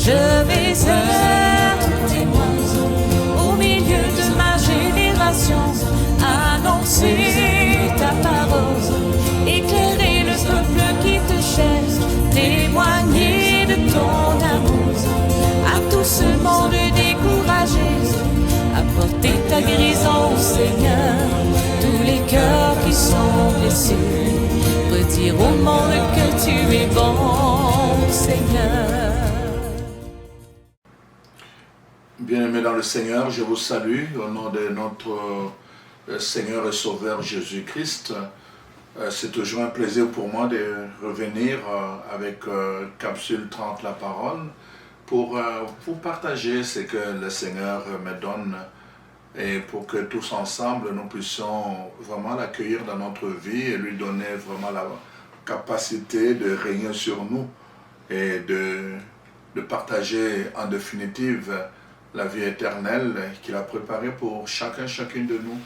Je vais être témoin au milieu de ma génération, annoncer ta parole, éclairer le peuple qui te cherche, témoigner de ton amour à tout ce monde découragé, apporter ta guérison, Seigneur, tous les cœurs qui sont blessés, redire au monde que tu es bon, Seigneur. Bien-aimés dans le Seigneur, je vous salue au nom de notre Seigneur et Sauveur Jésus-Christ. C'est toujours un plaisir pour moi de revenir avec Capsule 30 la parole pour vous partager ce que le Seigneur me donne et pour que tous ensemble nous puissions vraiment l'accueillir dans notre vie et lui donner vraiment la capacité de régner sur nous et de partager en définitive la vie éternelle qu'il a préparée pour chacune de nous.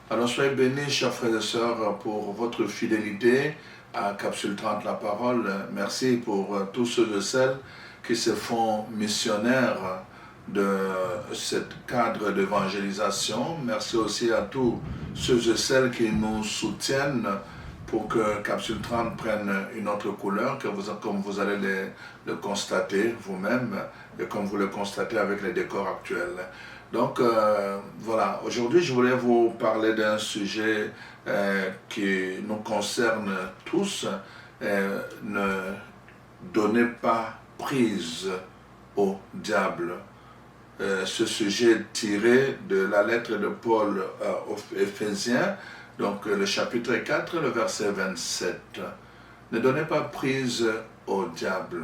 Alors soyez bénis, chers frères et sœurs, pour votre fidélité à Capsule 30 la parole. Merci pour tous ceux et celles qui se font missionnaires de ce cadre d'évangélisation. Merci aussi à tous ceux et celles qui nous soutiennent pour que Capsule 30 prenne une autre couleur, comme vous allez le constater vous-même et comme vous le constatez avec les décors actuels. Donc voilà, aujourd'hui je voulais vous parler d'un sujet qui nous concerne tous. Ne donnez pas prise au diable. Ce sujet est tiré de la lettre de Paul aux Éphésiens, donc le chapitre 4, le verset 27. Ne donnez pas prise au diable.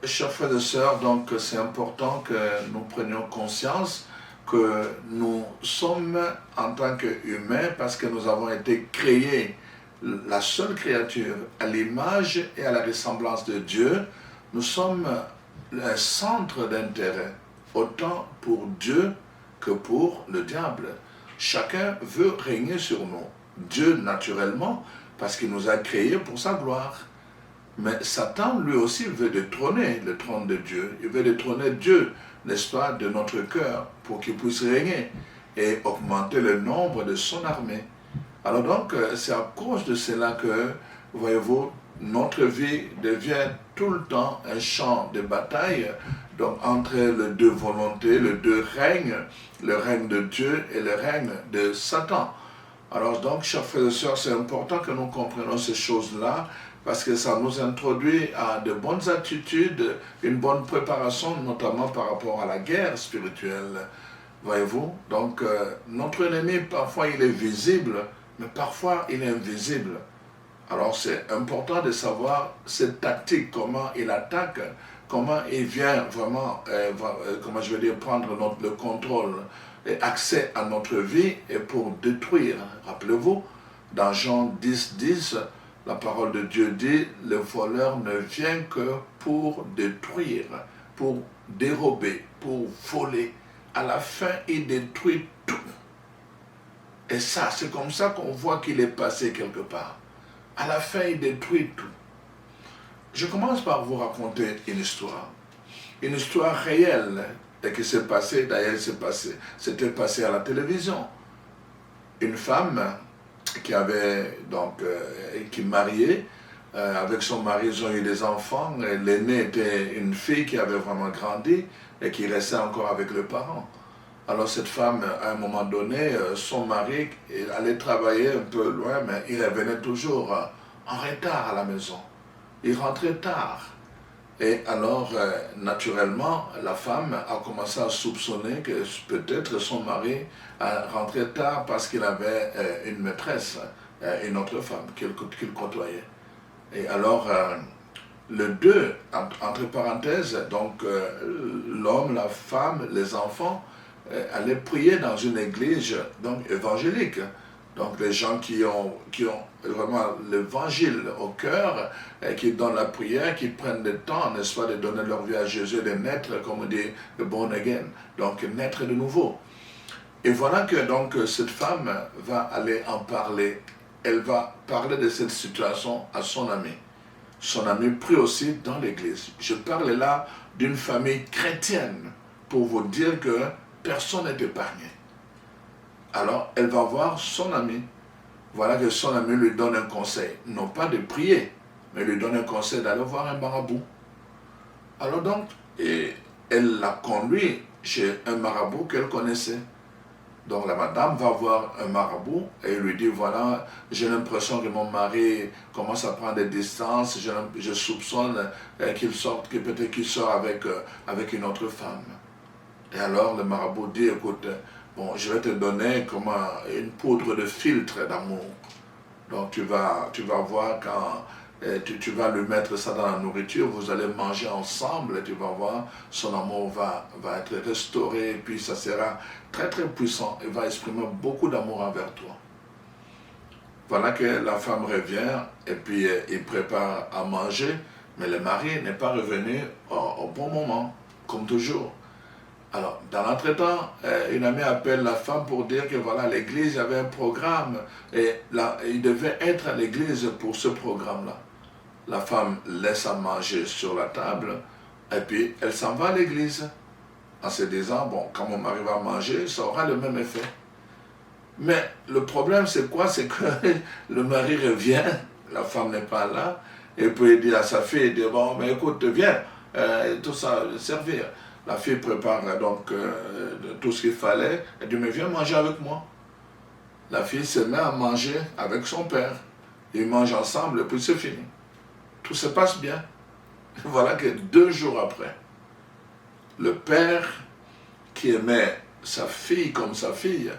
Chers frères et sœurs, donc c'est important que nous prenions conscience que nous sommes en tant qu'humains, parce que nous avons été créés, la seule créature à l'image et à la ressemblance de Dieu, nous sommes un centre d'intérêt, autant pour Dieu que pour le diable. Chacun veut régner sur nous. Dieu, naturellement, parce qu'il nous a créés pour sa gloire. Mais Satan, lui aussi, veut détrôner le trône de Dieu. Il veut détrôner Dieu, n'est-ce pas, de notre cœur, pour qu'il puisse régner et augmenter le nombre de son armée. Alors donc, c'est à cause de cela que, voyez-vous, notre vie devient tout le temps un champ de bataille, donc entre les deux volontés, les deux règnes, le règne de Dieu et le règne de Satan. Alors donc, chers frères et sœurs, c'est important que nous comprenions ces choses-là, parce que ça nous introduit à de bonnes attitudes, une bonne préparation, notamment par rapport à la guerre spirituelle. Voyez-vous, donc notre ennemi, parfois il est visible, mais parfois il est invisible. Alors c'est important de savoir cette tactique, comment il attaque, comment il vient vraiment, comment je veux dire, prendre le contrôle et accès à notre vie et pour détruire. Rappelez-vous, dans Jean 10, 10, la parole de Dieu dit, le voleur ne vient que pour détruire, pour dérober, pour voler. À la fin, il détruit tout. Et ça, c'est comme ça qu'on voit qu'il est passé quelque part. À la fin, il détruit tout. Je commence par vous raconter une histoire réelle et qui s'est passée, d'ailleurs, c'était passé à la télévision. Une femme qui avait donc qui mariait avec son mari, ils ont eu des enfants. L'aînée était une fille qui avait vraiment grandi et qui restait encore avec le parent. Alors cette femme, à un moment donné, son mari allait travailler un peu loin, mais il revenait toujours en retard à la maison. Il rentrait tard. Et alors, naturellement, la femme a commencé à soupçonner que peut-être son mari rentrait tard parce qu'il avait une maîtresse, une autre femme qu'il côtoyait. Et alors, le deux, entre parenthèses, donc l'homme, la femme, les enfants, allaient prier dans une église donc, évangélique. Donc les gens qui ont vraiment l'évangile au cœur, qui donnent la prière, qui prennent le temps, n'est-ce pas, de donner leur vie à Jésus, de naître, comme on dit, le born again, donc naître de nouveau. Et voilà que donc cette femme va aller en parler. Elle va parler de cette situation à son ami. son ami prie aussi dans l'église. Je parle là d'une famille chrétienne pour vous dire que personne n'est épargné. Alors, elle va voir son ami. Voilà que son ami lui donne un conseil. Non pas de prier, mais lui donne un conseil d'aller voir un marabout. Alors donc, elle l'a conduit chez un marabout qu'elle connaissait. Donc la madame va voir un marabout et lui dit, voilà, j'ai l'impression que mon mari commence à prendre des distances, je soupçonne qu'il sort, que peut-être qu'il sort avec une autre femme. Et alors le marabout dit, écoute, bon, je vais te donner comme une poudre de filtre d'amour. Donc tu vas voir quand tu vas lui mettre ça dans la nourriture, vous allez manger ensemble et tu vas voir, son amour va être restauré et puis ça sera très très puissant et va exprimer beaucoup d'amour envers toi. Voilà que la femme revient et puis il prépare à manger, mais le mari n'est pas revenu au bon moment, comme toujours. Alors, dans l'entretemps, une amie appelle la femme pour dire que voilà, l'église avait un programme et il devait être à l'église pour ce programme-là. La femme laisse à manger sur la table et puis elle s'en va à l'église en se disant, bon, quand mon mari va manger, ça aura le même effet. Mais le problème, c'est quoi? C'est que le mari revient, la femme n'est pas là, et puis il dit à sa fille, il dit, bon, mais écoute, viens, tout ça, servir. La fille prépare donc tout ce qu'il fallait. Elle dit, mais viens manger avec moi. La fille se met à manger avec son père. Ils mangent ensemble et puis c'est fini. Tout se passe bien. Voilà que 2 jours après, le père qui aimait sa fille comme sa fille,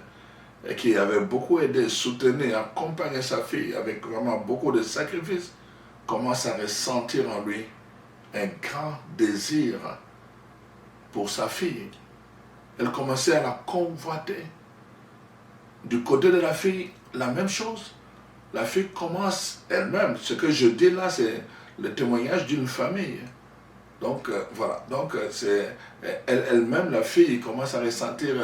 et qui avait beaucoup aidé, soutenu, accompagné sa fille avec vraiment beaucoup de sacrifices, commence à ressentir en lui un grand désir pour sa fille. Elle commençait à la convoiter. Du côté de la fille, la même chose. La fille commence elle-même. Ce que je dis là, c'est le témoignage d'une famille. Donc voilà. Donc c'est elle-même, la fille, commence à ressentir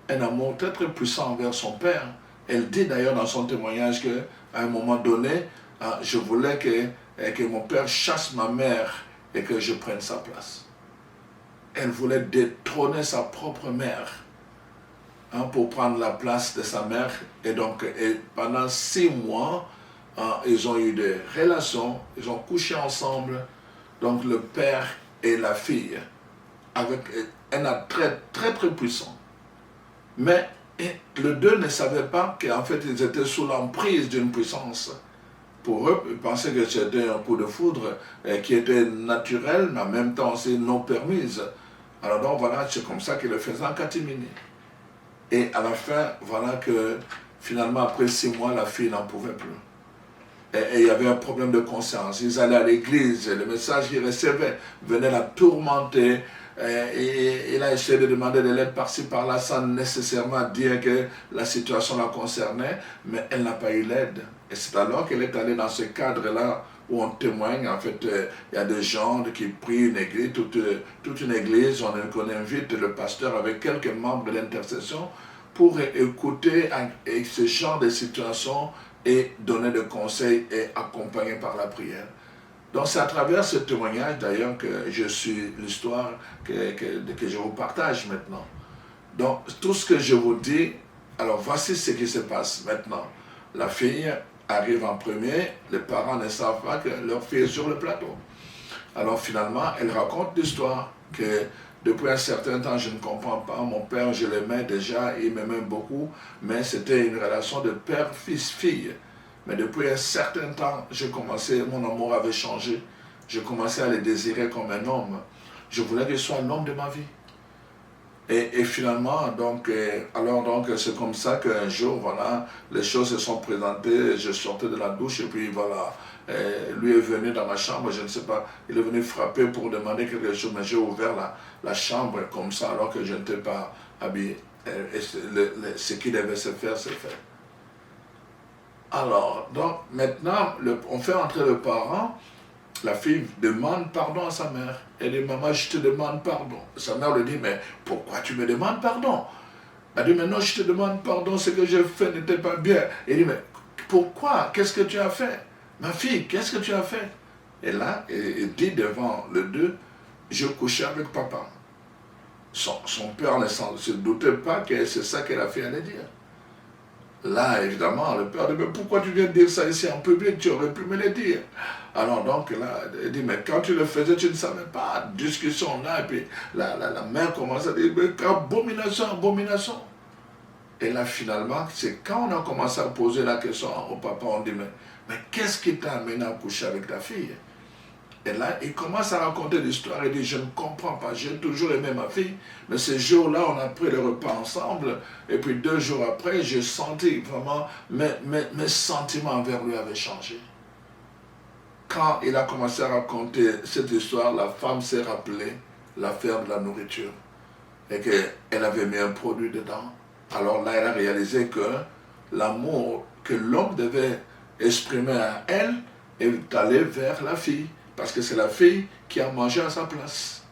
un amour très très puissant envers son père. Elle dit d'ailleurs dans son témoignage qu'à un moment donné, je voulais que mon père chasse ma mère et que je prenne sa place. Elle voulait détrôner sa propre mère pour prendre la place de sa mère. Et donc, pendant 6 mois, ils ont eu des relations, ils ont couché ensemble. Donc, le père et la fille, avec un attrait très très puissant. Mais les deux ne savaient pas qu'en fait, ils étaient sous l'emprise d'une puissance. Pour eux, ils pensaient que c'était un coup de foudre qui était naturel, mais en même temps aussi non permise. Alors donc voilà, c'est comme ça qu'ils le faisaient en catimini. Et à la fin, voilà que finalement, après 6 mois, la fille n'en pouvait plus. Et il y avait un problème de conscience. Ils allaient à l'église, le message qu'ils recevaient venait la tourmenter. Et il a essayé de demander de l'aide par-ci, par-là, sans nécessairement dire que la situation la concernait, mais elle n'a pas eu l'aide. Et c'est alors qu'elle est allée dans ce cadre-là où on témoigne. En fait, il y a des gens qui prient une église, toute une église, on invite le pasteur avec quelques membres de l'intercession pour écouter ce genre de situation et donner des conseils et accompagner par la prière. Donc c'est à travers ce témoignage d'ailleurs que je suis l'histoire que je vous partage maintenant. Donc tout ce que je vous dis, alors voici ce qui se passe maintenant. La fille arrive en premier, les parents ne savent pas que leur fille est sur le plateau. Alors finalement, elle raconte l'histoire que depuis un certain temps, je ne comprends pas, mon père, je l'aimais déjà, il m'aimait beaucoup, mais c'était une relation de père, fils, fille. Mais depuis un certain temps, mon amour avait changé. Je commençais à le désirer comme un homme. Je voulais qu'il soit l'homme de ma vie. Et finalement, c'est comme ça qu'un jour, voilà, les choses se sont présentées. Je sortais de la douche et puis voilà, lui est venu dans ma chambre, je ne sais pas, il est venu frapper pour demander quelque chose, mais j'ai ouvert la chambre comme ça alors que je n'étais pas habillé. Et ce qui devait se faire, c'est fait. Alors, donc maintenant, on fait entrer le parent, la fille demande pardon à sa mère. Elle dit, maman, je te demande pardon. Sa mère lui dit, mais pourquoi tu me demandes pardon? Elle dit, mais non, je te demande pardon, ce que j'ai fait n'était pas bien. Elle dit, mais pourquoi? Qu'est-ce que tu as fait? Ma fille, qu'est-ce que tu as fait? Et là, il dit devant le deux, je couchais avec papa. Son père ne se doutait pas que c'est ça que la fille allait dire. Là, évidemment, le père dit, mais pourquoi tu viens de dire ça ici en public? Tu aurais pu me le dire. Alors donc là, il dit, mais quand tu le faisais, tu ne savais pas. Discussion là, et puis la mère commence à dire, mais abomination, abomination. Et là, finalement, c'est quand on a commencé à poser la question au papa, on dit, mais qu'est-ce qui t'a amené à coucher avec ta fille? Et là, il commence à raconter l'histoire et dit, je ne comprends pas, j'ai toujours aimé ma fille, mais ce jour-là, on a pris le repas ensemble, et puis 2 jours après, j'ai senti vraiment, mes sentiments envers lui avaient changé. Quand il a commencé à raconter cette histoire, la femme s'est rappelée l'affaire de la nourriture, et qu'elle avait mis un produit dedans. Alors là, elle a réalisé que l'amour que l'homme devait exprimer à elle est allé vers la fille. Parce que c'est la fille qui a mangé à sa place.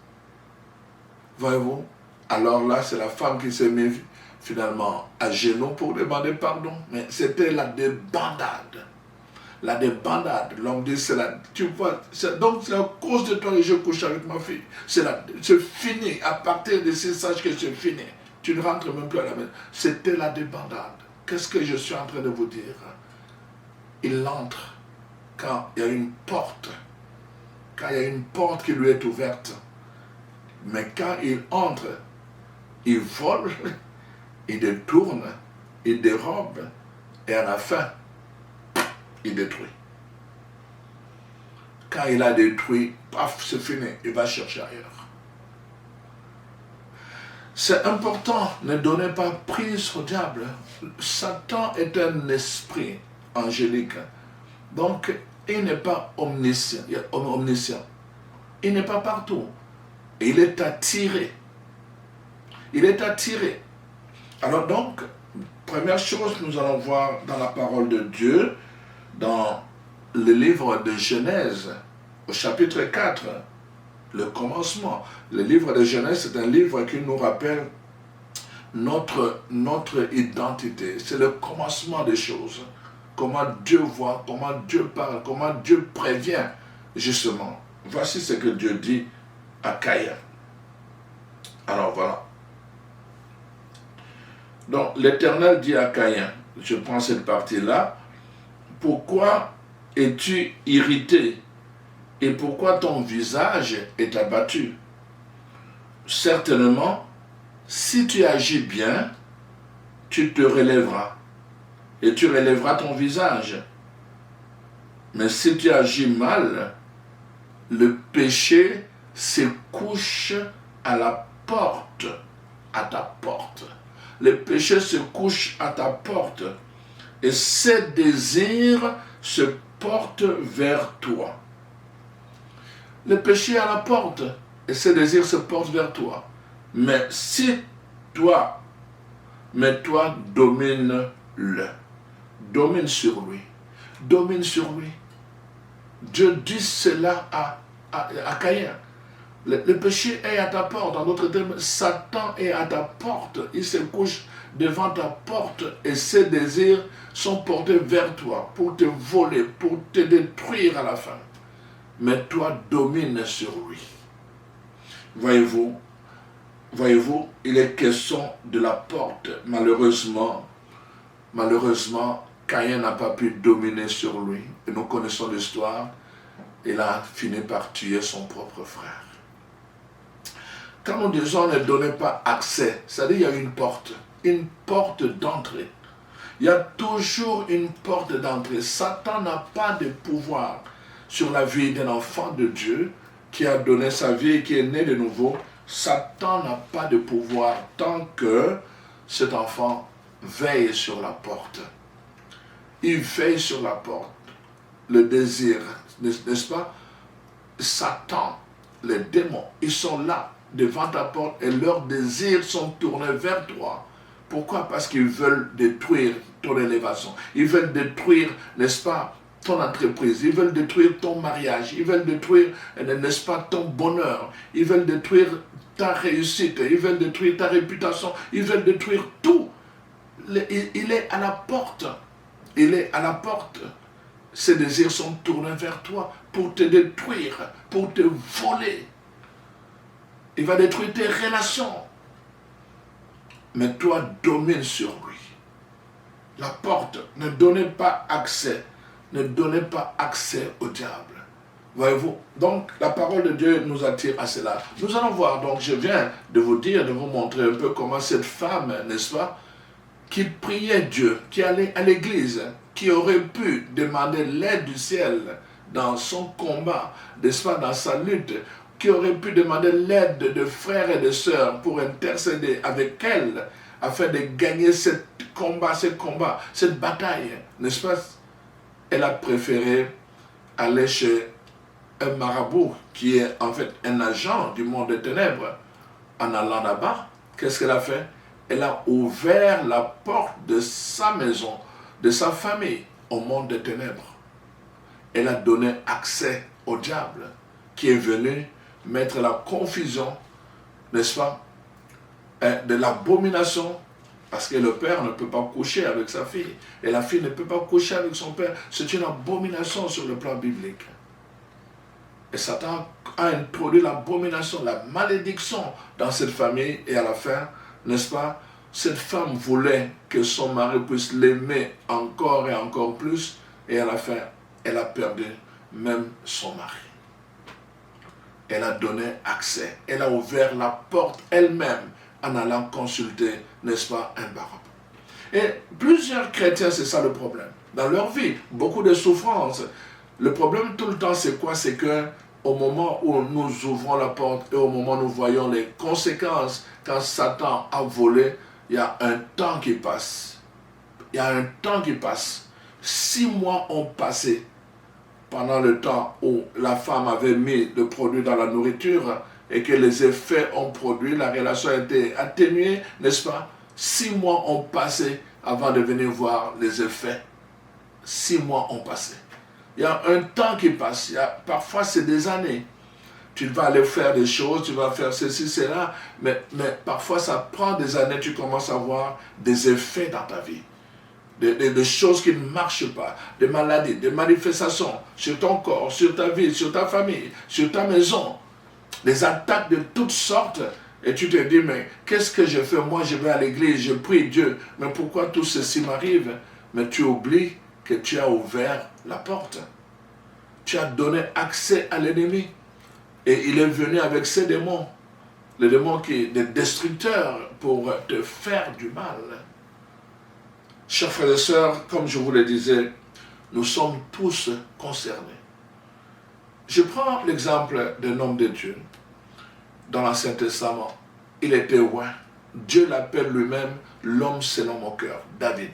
Voyez-vous? Alors là, c'est la femme qui s'est mise finalement à genoux pour demander pardon. Mais c'était la débandade. La débandade. L'homme dit, tu vois, donc c'est à cause de toi que je couche avec ma fille. C'est fini. À partir de ce sache que c'est fini. Tu ne rentres même plus à la maison. C'était la débandade. Qu'est-ce que je suis en train de vous dire? Il entre quand il y a une porte. Quand il y a une porte qui lui est ouverte. Mais quand il entre, il vole, il détourne, il dérobe, et à la fin, il détruit. Quand il a détruit, paf, c'est fini, il va chercher ailleurs. C'est important, ne donnez pas prise au diable. Satan est un esprit angélique. Donc, il n'est pas omniscient. Il n'est pas partout. Il est attiré. Il est attiré. Alors donc, première chose que nous allons voir dans la parole de Dieu, dans le livre de Genèse, au chapitre 4, le commencement. Le livre de Genèse, c'est un livre qui nous rappelle notre identité. C'est le commencement des choses. Comment Dieu voit, comment Dieu parle, comment Dieu prévient, justement. Voici ce que Dieu dit à Caïn. Alors voilà. Donc l'Éternel dit à Caïn, je prends cette partie-là, pourquoi es-tu irrité et pourquoi ton visage est abattu? Certainement, si tu agis bien, tu te relèveras. Et tu relèveras ton visage. Mais si tu agis mal, le péché se couche à la porte, à ta porte. Le péché se couche à ta porte. Et ses désirs se portent vers toi. Le péché est à la porte et ses désirs se portent vers toi. Mais toi domine-le. Domine sur lui. Domine sur lui. Dieu dit cela à Caïn. Le péché est à ta porte. En d'autres termes, Satan est à ta porte. Il se couche devant ta porte et ses désirs sont portés vers toi pour te voler, pour te détruire à la fin. Mais toi, domine sur lui. Voyez-vous, il est question de la porte. Malheureusement, Caïn n'a pas pu dominer sur lui. Et nous connaissons l'histoire. Il a fini par tuer son propre frère. Quand nous disons ne donnez pas accès, c'est-à-dire il y a une porte d'entrée. Il y a toujours une porte d'entrée. Satan n'a pas de pouvoir sur la vie d'un enfant de Dieu qui a donné sa vie et qui est né de nouveau. Satan n'a pas de pouvoir tant que cet enfant veille sur la porte. Il veille sur la porte. Le désir, n'est-ce pas? Satan, les démons, ils sont là devant ta porte et leurs désirs sont tournés vers toi. Pourquoi? Parce qu'ils veulent détruire ton élévation. Ils veulent détruire, n'est-ce pas, ton entreprise. Ils veulent détruire ton mariage. Ils veulent détruire, n'est-ce pas, ton bonheur. Ils veulent détruire ta réussite. Ils veulent détruire ta réputation. Ils veulent détruire tout. Il est à la porte. Il est à la porte. Ses désirs sont tournés vers toi pour te détruire, pour te voler. Il va détruire tes relations. Mais toi, domine sur lui. La porte, ne donnez pas accès. Ne donnez pas accès au diable. Voyez-vous? Donc, la parole de Dieu nous attire à cela. Nous allons voir. Donc, je viens de vous dire, de vous montrer un peu comment cette femme, n'est-ce pas, qui priait Dieu, qui allait à l'église, qui aurait pu demander l'aide du ciel dans son combat, n'est-ce pas, dans sa lutte, qui aurait pu demander l'aide de frères et de sœurs pour intercéder avec elle, afin de gagner ce combat, cette bataille, n'est-ce pas? Elle a préféré aller chez un marabout qui est en fait un agent du monde des ténèbres. En allant là-bas, qu'est-ce qu'elle a fait? Elle a ouvert la porte de sa maison, de sa famille au monde des ténèbres. Elle a donné accès au diable qui est venu mettre la confusion, n'est-ce pas, de l'abomination, parce que le père ne peut pas coucher avec sa fille et la fille ne peut pas coucher avec son père. C'est une abomination sur le plan biblique. Et Satan a introduit l'abomination, la malédiction dans cette famille. Et à la fin, n'est-ce pas, cette femme voulait que son mari puisse l'aimer encore et encore plus. Et à la fin, elle a perdu même son mari. Elle a donné accès. Elle a ouvert la porte elle-même en allant consulter, n'est-ce pas, un marabout. Et plusieurs chrétiens, c'est ça le problème. Dans leur vie, beaucoup de souffrances. Le problème tout le temps, c'est quoi? C'est que au moment où nous ouvrons la porte et au moment où nous voyons les conséquences, quand Satan a volé, il y a un temps qui passe. Il y a un temps qui passe. 6 mois ont passé pendant le temps où la femme avait mis le produit dans la nourriture et que les effets ont produit, la relation a été atténuée, n'est-ce pas? 6 mois ont passé avant de venir voir les effets. 6 mois ont passé. Il y a un temps qui passe. Parfois, c'est des années. Tu vas aller faire des choses, tu vas faire ceci, cela, mais parfois, ça prend des années, tu commences à voir des effets dans ta vie. Des choses qui ne marchent pas, des maladies, des manifestations sur ton corps, sur ta vie, sur ta famille, sur ta maison. Des attaques de toutes sortes. Et tu te dis, mais qu'est-ce que je fais? Moi, je vais à l'église, je prie Dieu. Mais pourquoi tout ceci m'arrive? Mais tu oublies que tu as ouvert la porte. Tu as donné accès à l'ennemi. Et il est venu avec ses démons. Les démons qui sont des destructeurs pour te faire du mal. Chers frères et sœurs, comme je vous le disais, nous sommes tous concernés. Je prends l'exemple d'un homme de Dieu. Dans l'Ancien Testament, il était loin. Dieu l'appelle lui-même l'homme selon mon cœur, David.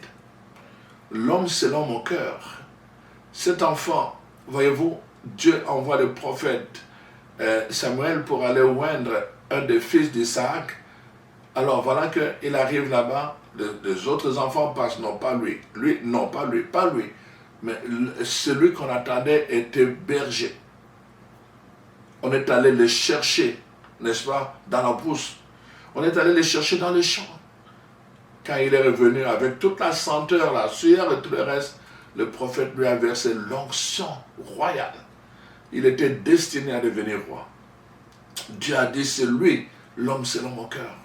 L'homme selon mon cœur. Cet enfant, voyez-vous, Dieu envoie le prophète Samuel pour aller oindre un des fils d'Isaac. Alors voilà qu'il arrive là-bas, les autres enfants passent, non pas lui, mais celui qu'on attendait était berger. On est allé le chercher, n'est-ce pas, dans la brousse. On est allé le chercher dans les champs. Quand il est revenu avec toute la senteur, la sueur et tout le reste, le prophète lui a versé l'onction royale. Il était destiné à devenir roi. Dieu a dit, c'est lui, l'homme selon mon cœur.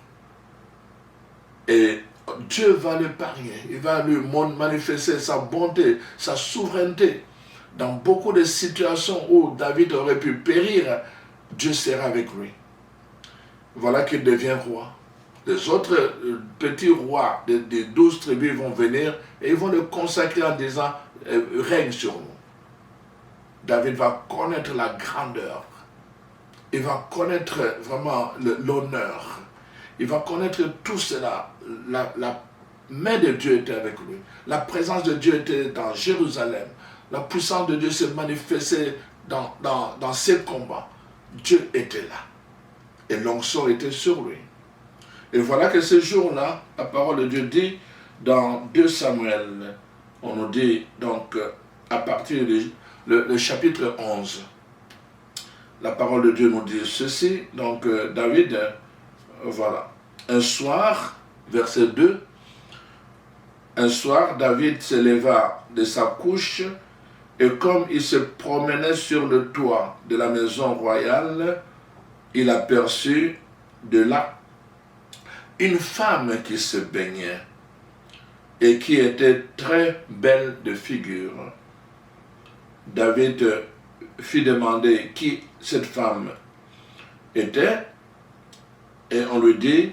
Et Dieu va l'épargner. Il va lui manifester sa bonté, sa souveraineté. Dans beaucoup de situations où David aurait pu périr, Dieu sera avec lui. Voilà qu'il devient roi. Les autres petits rois des 12 tribus vont venir et ils vont le consacrer en disant règne sur nous. David va connaître la grandeur. Il va connaître vraiment l'honneur. Il va connaître tout cela. La main de Dieu était avec lui. La présence de Dieu était dans Jérusalem. La puissance de Dieu s'est manifestée dans ses combats. Dieu était là. Et l'onction était sur lui. Et voilà que ce jour-là, la parole de Dieu dit dans 2 Samuel, on nous dit donc à partir du le chapitre 11, la parole de Dieu nous dit ceci, donc David, voilà, un soir, verset 2, un soir David se leva de sa couche Et comme il se promenait sur le toit de la maison royale, il aperçut de là une femme qui se baignait et qui était très belle de figure. David fit demander qui cette femme était, et on lui dit,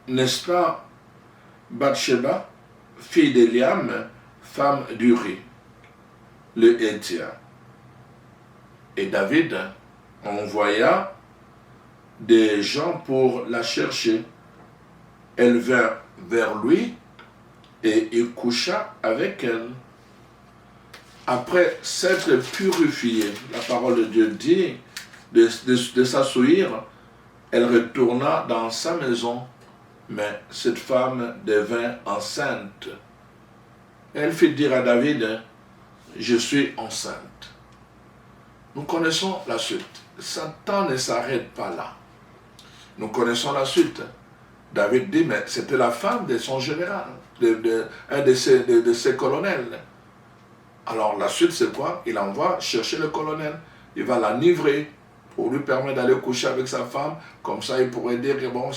n'est-ce pas Bathsheba, fille d'Eliam, femme d'Uri, le Héthien. Et David envoya des gens pour la chercher. Elle vint vers lui et il coucha avec elle. Après s'être purifiée, la parole de Dieu dit, de s'assouvir, elle retourna dans sa maison, mais cette femme devint enceinte. Elle fit dire à David, je suis enceinte. Nous connaissons la suite. Satan ne s'arrête pas là. Nous connaissons la suite. David dit, mais c'était la femme de son général, un de ses colonels. Alors la suite c'est quoi? Il envoie chercher le colonel. Il va l'enivrer pour lui permettre d'aller coucher avec sa femme. Comme ça il pourrait dire que bon,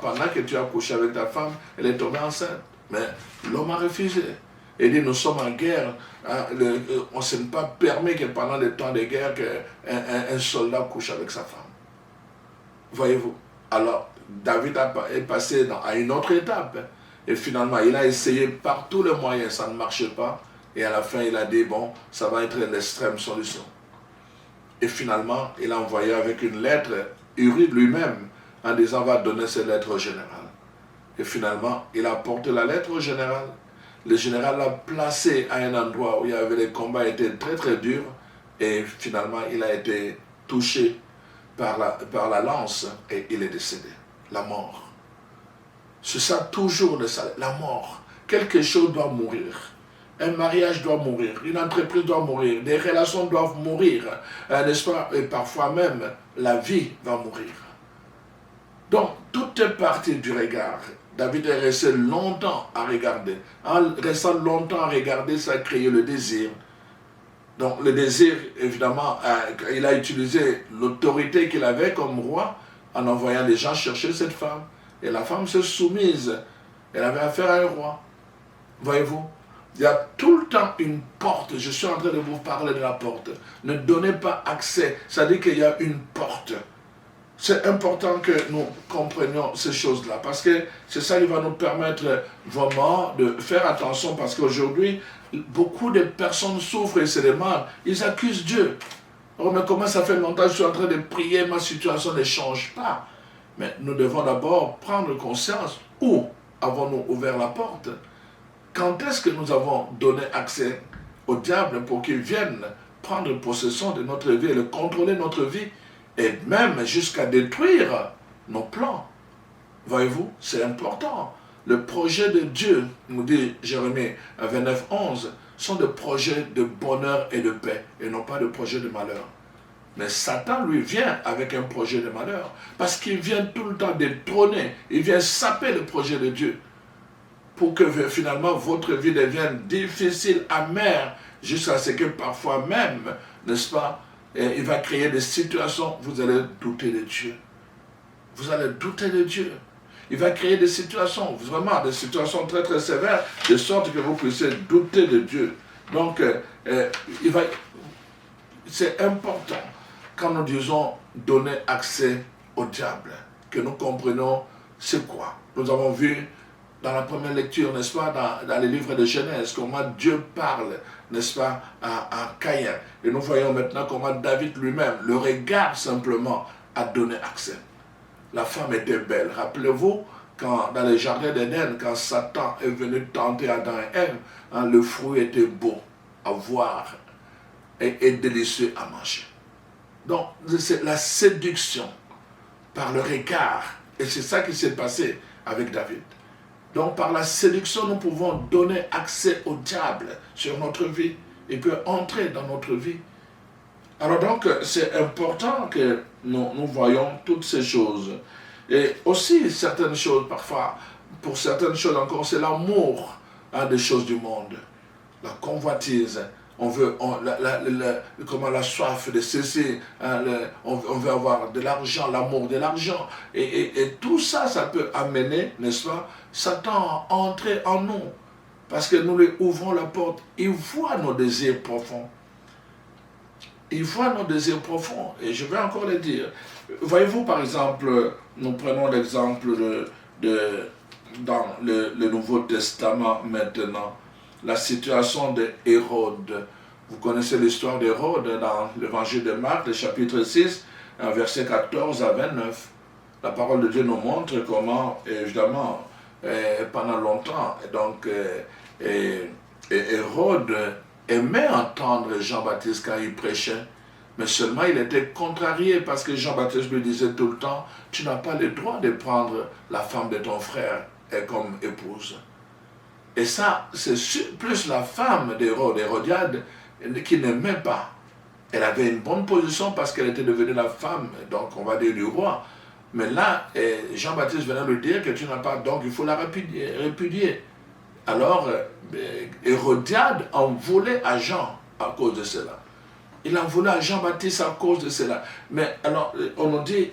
pendant que tu as couché avec ta femme, elle est tombée enceinte. Mais l'homme a refusé. Il dit, nous sommes en guerre. On ne s'est pas permis que pendant le temps de guerre, qu'un soldat couche avec sa femme. Voyez-vous? Alors, David est passé à une autre étape. Et finalement, il a essayé par tous les moyens, ça ne marchait pas. Et à la fin, il a dit, bon, ça va être l'extrême solution. Et finalement, il a envoyé avec une lettre, Uri lui-même, en disant, va donner cette lettre au général. Et finalement, il a apporté la lettre au général. Le général l'a placé à un endroit où il y avait les combats étaient très très durs. Et finalement, il a été touché par la lance et il est décédé. La mort. C'est ça toujours la mort. Quelque chose doit mourir. Un mariage doit mourir. Une entreprise doit mourir. Des relations doivent mourir. N'est-ce pas? Et parfois même, la vie va mourir. Donc, tout est parti du regard. David est resté longtemps à regarder. En restant longtemps à regarder, ça a créé le désir. Donc le désir, évidemment, il a utilisé l'autorité qu'il avait comme roi en envoyant les gens chercher cette femme. Et la femme s'est soumise. Elle avait affaire à un roi. Voyez-vous? Il y a tout le temps une porte. Je suis en train de vous parler de la porte. Ne donnez pas accès. Ça dit qu'il y a une porte. C'est important que nous comprenions ces choses-là, parce que c'est ça qui va nous permettre vraiment de faire attention, parce qu'aujourd'hui, beaucoup de personnes souffrent et se demandent, ils accusent Dieu. Oh, mais comment ça fait longtemps que je suis en train de prier, ma situation ne change pas. Mais nous devons d'abord prendre conscience, où avons-nous ouvert la porte? Quand est-ce que nous avons donné accès au diable pour qu'il vienne prendre possession de notre vie et le contrôler notre vie? Et même jusqu'à détruire nos plans. Voyez-vous, c'est important. Le projet de Dieu, nous dit Jérémie 29, 11, sont des projets de bonheur et de paix, et non pas de projets de malheur. Mais Satan, lui, vient avec un projet de malheur, parce qu'il vient tout le temps détrôner, il vient saper le projet de Dieu, pour que finalement votre vie devienne difficile, amère, jusqu'à ce que parfois même, n'est-ce pas, et il va créer des situations, vous allez douter de Dieu. Vous allez douter de Dieu. Il va créer des situations, vraiment des situations très très sévères, de sorte que vous puissiez douter de Dieu. Donc, c'est important, quand nous disons donner accès au diable, que nous comprenions c'est quoi. Nous avons vu dans la première lecture, n'est-ce pas, dans les livres de Genèse, comment Dieu parle, n'est-ce pas, à Caïn. Et nous voyons maintenant comment David lui-même, le regard simplement, a donné accès. La femme était belle. Rappelez-vous, quand dans le jardin d'Éden, quand Satan est venu tenter Adam et Ève, le fruit était beau à voir et délicieux à manger. Donc, c'est la séduction par le regard. Et c'est ça qui s'est passé avec David. Donc, par la séduction, nous pouvons donner accès au diable sur notre vie. Il peut entrer dans notre vie. Alors donc, c'est important que nous voyons toutes ces choses. Et aussi, certaines choses, parfois, pour certaines choses encore, c'est l'amour des choses du monde. la convoitise, on veut la soif de ceci, hein, on veut avoir de l'argent, l'amour de l'argent. Et tout ça, ça peut amener, n'est-ce pas, Satan à entrer en nous. Parce que nous lui ouvrons la porte. Il voit nos désirs profonds. Il voit nos désirs profonds. Et je vais encore le dire. Voyez-vous, par exemple, nous prenons l'exemple dans le Nouveau Testament maintenant, la situation de Hérode. Vous connaissez l'histoire d'Hérode dans l'évangile de Marc, le chapitre 6, versets 14 à 29. La parole de Dieu nous montre comment, évidemment, pendant longtemps, donc, Hérode aimait entendre Jean-Baptiste quand il prêchait, mais seulement il était contrarié parce que Jean-Baptiste lui disait tout le temps, tu n'as pas le droit de prendre la femme de ton frère comme épouse. Et ça, c'est plus la femme d'Hérode, Hérodiade, qui n'aimait pas. Elle avait une bonne position parce qu'elle était devenue la femme, donc on va dire du roi. Mais là, Jean-Baptiste venait lui dire que tu n'as pas, donc il faut la répudier. Alors, Hérodiade en voulait à Jean à cause de cela. Il en voulait à Jean-Baptiste à cause de cela. Mais alors, on nous dit,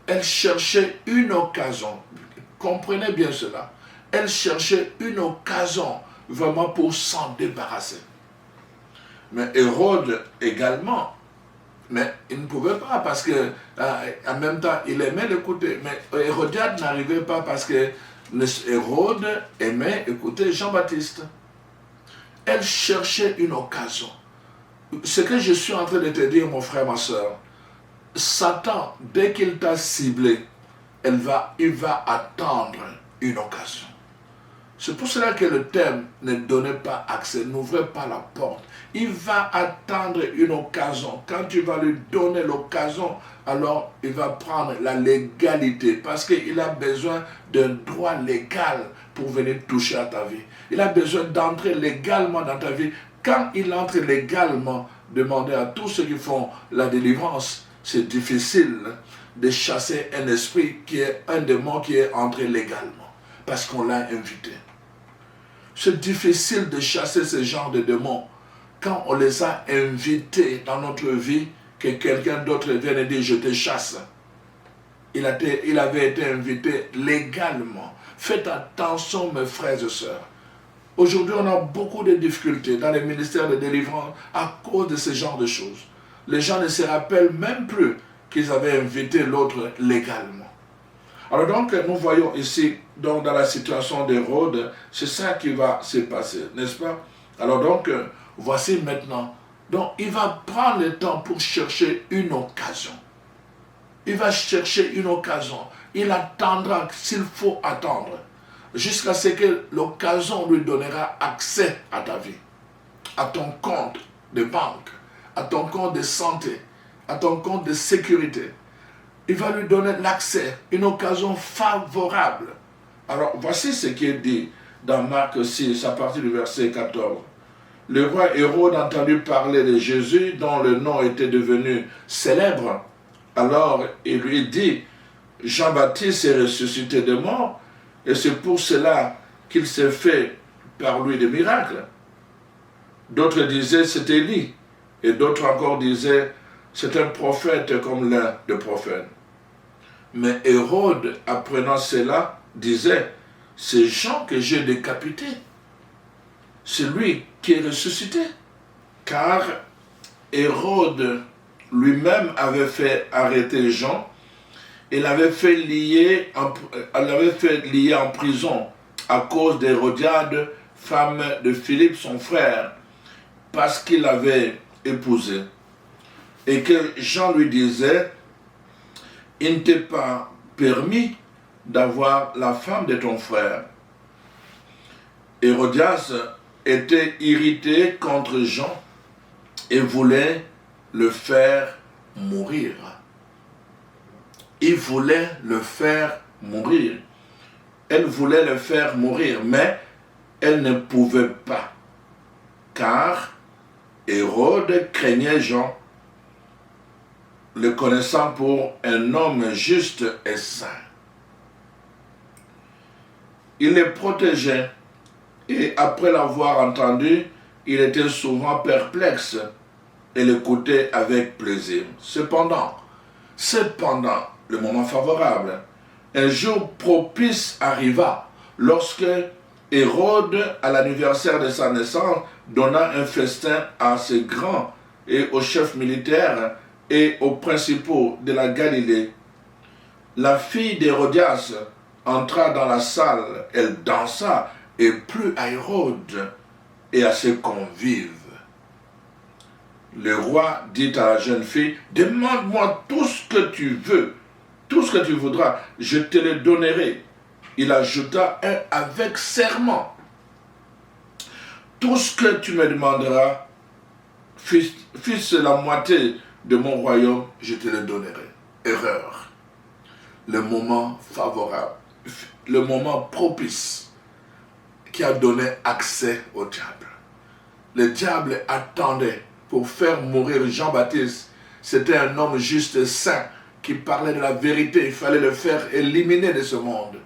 elle cherchait une occasion. Comprenez bien cela. Elle cherchait une occasion vraiment pour s'en débarrasser. Mais Hérode également, mais il ne pouvait pas parce que en même temps il aimait l'écouter. Mais Hérodiade n'arrivait pas parce que Hérode aimait écouter Jean-Baptiste. Elle cherchait une occasion. Ce que je suis en train de te dire, mon frère, ma soeur, Satan, dès qu'il t'a ciblé, il va attendre une occasion. C'est pour cela que le thème ne donnait pas accès, n'ouvrait pas la porte. Il va attendre une occasion. Quand tu vas lui donner l'occasion, alors il va prendre la légalité parce qu'il a besoin d'un droit légal pour venir toucher à ta vie. Il a besoin d'entrer légalement dans ta vie. Quand il entre légalement, demandez à tous ceux qui font la délivrance, c'est difficile de chasser un esprit qui est un démon qui est entré légalement parce qu'on l'a invité. C'est difficile de chasser ce genre de démons quand on les a invités dans notre vie, que quelqu'un d'autre vienne et dire je te chasse. Il avait été invité légalement. Faites attention mes frères et sœurs. Aujourd'hui on a beaucoup de difficultés dans les ministères de délivrance à cause de ce genre de choses. Les gens ne se rappellent même plus qu'ils avaient invité l'autre légalement. Alors donc, nous voyons ici, donc dans la situation d'Hérode, c'est ça qui va se passer, n'est-ce pas? Alors donc, voici maintenant, donc il va prendre le temps pour chercher une occasion. Il va chercher une occasion. Il attendra s'il faut attendre, jusqu'à ce que l'occasion lui donnera accès à ta vie, à ton compte de banque, à ton compte de santé, à ton compte de sécurité. Il va lui donner l'accès, une occasion favorable. Alors, voici ce qui est dit dans Marc 6, à partir du verset 14. Le roi Hérode entendu parler de Jésus, dont le nom était devenu célèbre. Alors, il lui dit, Jean-Baptiste est ressuscité des morts, et c'est pour cela qu'il s'est fait par lui des miracles. D'autres disaient, c'est Élie, et d'autres encore disaient, c'est un prophète comme l'un des prophètes. Mais Hérode, apprenant cela, disait, c'est Jean que j'ai décapité. C'est lui qui est ressuscité. Car Hérode lui-même avait fait arrêter Jean et l'avait fait lier en prison à cause d'Hérodiade, femme de Philippe, son frère, parce qu'il l'avait épousée. Et que Jean lui disait, il ne t'est pas permis d'avoir la femme de ton frère. Hérodias était irrité contre Jean et voulait le faire mourir. Il voulait le faire mourir. Elle voulait le faire mourir, mais elle ne pouvait pas, car Hérode craignait Jean, le connaissant pour un homme juste et saint. Il les protégeait et après l'avoir entendu, il était souvent perplexe et l'écoutait avec plaisir. Cependant, le moment favorable, un jour propice arriva lorsque Hérode, à l'anniversaire de sa naissance, donna un festin à ses grands et aux chefs militaires et aux principaux de la Galilée. La fille d'Hérodias entra dans la salle, elle dansa et plut à Hérode et à ses convives. Le roi dit à la jeune fille, « Demande-moi tout ce que tu veux, tout ce que tu voudras, je te le donnerai. » Il ajouta avec serment, « Tout ce que tu me demanderas, fils la moitié de mon royaume, je te le donnerai. » Erreur. Le moment favorable, le moment propice qui a donné accès au diable. Le diable attendait pour faire mourir Jean-Baptiste. C'était un homme juste et saint qui parlait de la vérité. Il fallait le faire éliminer de ce monde.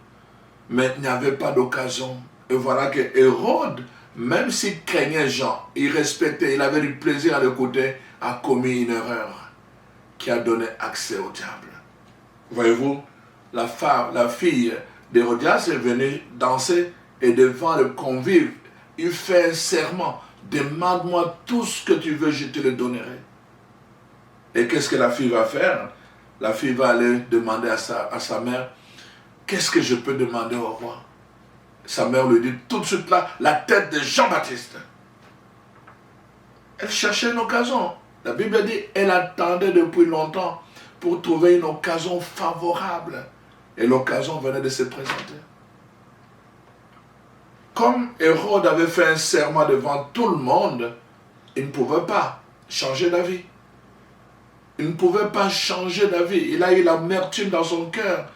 Mais il n'y avait pas d'occasion. Et voilà que Hérode, même s'il craignait Jean, il respectait, il avait du plaisir à l'écouter, a commis une erreur qui a donné accès au diable. Voyez-vous, la fille d'Hérodias est venue danser et devant le convive, il fait un serment. Demande-moi tout ce que tu veux, je te le donnerai. Et qu'est-ce que la fille va faire? La fille va aller demander à sa mère, qu'est-ce que je peux demander au roi? Sa mère lui dit tout de suite là, la tête de Jean-Baptiste. Elle cherchait une occasion. La Bible dit, elle attendait depuis longtemps pour trouver une occasion favorable. Et l'occasion venait de se présenter. Comme Hérode avait fait un serment devant tout le monde, il ne pouvait pas changer d'avis. Il ne pouvait pas changer d'avis. Il a eu l'amertume dans son cœur.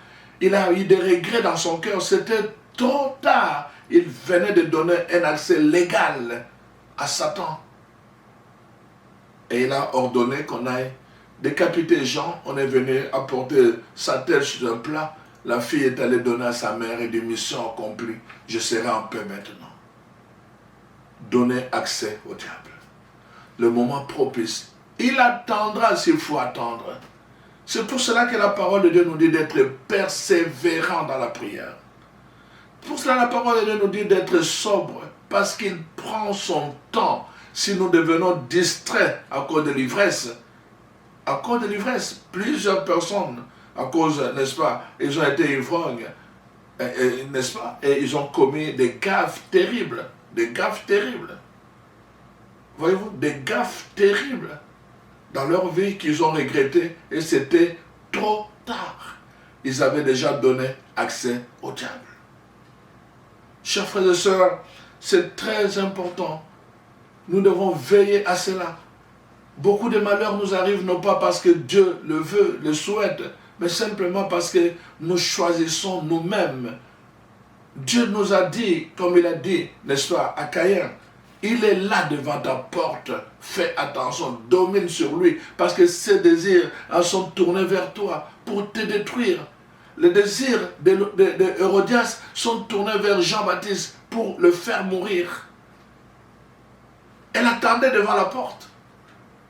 Il a eu des regrets dans son cœur. C'était trop tard. Il venait de donner un accès légal à Satan. Et il a ordonné qu'on aille décapiter Jean. On est venu apporter sa tête sur un plat. La fille est allée donner à sa mère et dit, mission accomplie, je serai en paix maintenant. Donner accès au diable. Le moment propice. Il attendra s'il faut attendre. C'est pour cela que la parole de Dieu nous dit d'être persévérant dans la prière. Pour cela la parole de Dieu nous dit d'être sobre, parce qu'il prend son temps. Si nous devenons distraits à cause de l'ivresse, plusieurs personnes, à cause, n'est-ce pas, ils ont été ivrognes, n'est-ce pas, et ils ont commis des gaffes terribles, Voyez-vous, des gaffes terribles dans leur vie qu'ils ont regretté, et c'était trop tard. Ils avaient déjà donné accès au diable. Chers frères et sœurs, c'est très important. Nous devons veiller à cela. Beaucoup de malheurs nous arrivent non pas parce que Dieu le veut, le souhaite, mais simplement parce que nous choisissons nous-mêmes. Dieu nous a dit, comme il a dit, n'est-ce pas, à Caïn, il est là devant ta porte, fais attention, domine sur lui, parce que ses désirs sont tournés vers toi pour te détruire. Les désirs de Hérodias sont tournés vers Jean-Baptiste pour le faire mourir. Elle attendait devant la porte.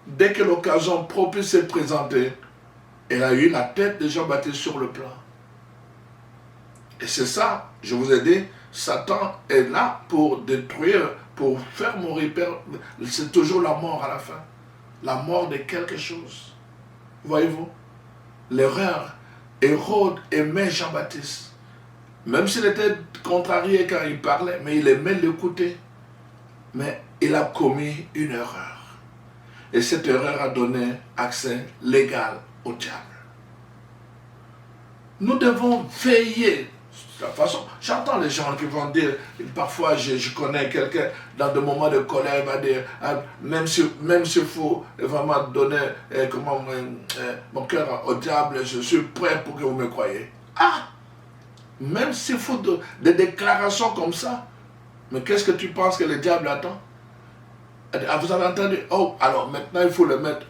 Dès que l'occasion propice s'est présentée, elle a eu la tête de Jean-Baptiste sur le plat. Et c'est ça, je vous ai dit, Satan est là pour détruire, pour faire mourir. C'est toujours la mort à la fin. La mort de quelque chose. Voyez-vous, l'erreur. Hérode aimait Jean-Baptiste. Même s'il était contrarié quand il parlait, mais il aimait l'écouter. Mais il a commis une erreur. Et cette erreur a donné accès légal au diable. Nous devons veiller. De toute façon, j'entends les gens qui vont dire, parfois je connais quelqu'un dans des moments de colère, il va dire, même s'il faut vraiment donner mon cœur au diable, je suis prêt pour que vous me croyez. Ah! Même s'il faut des déclarations comme ça, mais qu'est-ce que tu penses que le diable attend? Vous avez entendu? Oh, alors maintenant il faut le mettre.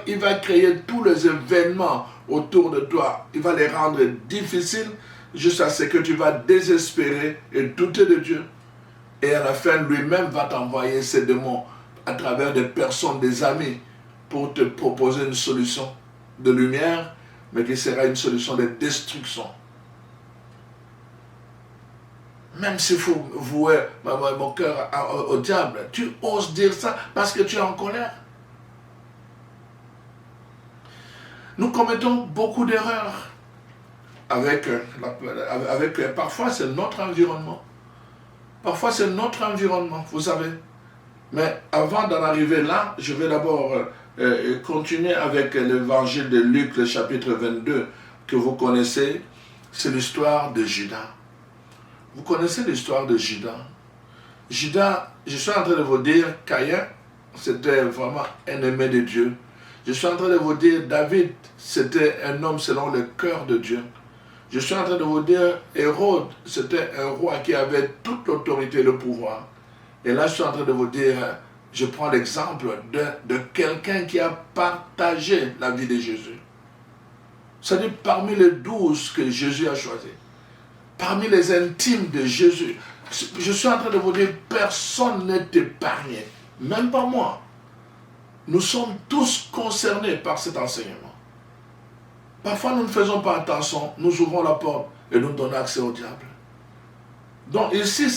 Il va créer tous les événements autour de toi. Il va les rendre difficiles jusqu'à ce que tu vas désespérer et douter de Dieu. Et à la fin, lui-même va t'envoyer ces démons à travers des personnes, des amis, pour te proposer une solution de lumière, mais qui sera une solution de destruction. Même si vous vouez mon cœur au diable, tu oses dire ça parce que tu es en colère. Nous commettons beaucoup d'erreurs avec parfois c'est notre environnement. Parfois c'est notre environnement, vous savez. Mais avant d'en arriver là, je vais d'abord continuer avec l'évangile de Luc, le chapitre 22, que vous connaissez. C'est l'histoire de Judas. Vous connaissez l'histoire de Judas. Judas, je suis en train de vous dire, Caïn, c'était vraiment un aimé de Dieu. Je suis en train de vous dire, David, c'était un homme selon le cœur de Dieu. Je suis en train de vous dire, Hérode, c'était un roi qui avait toute l'autorité et le pouvoir. Et là, je suis en train de vous dire, je prends l'exemple de quelqu'un qui a partagé la vie de Jésus. C'est-à-dire parmi les 12 que Jésus a choisis. Parmi les intimes de Jésus, je suis en train de vous dire, personne n'est épargné, même pas moi. Nous sommes tous concernés par cet enseignement. Parfois, nous ne faisons pas attention, nous ouvrons la porte et nous donnons accès au diable. Donc ici,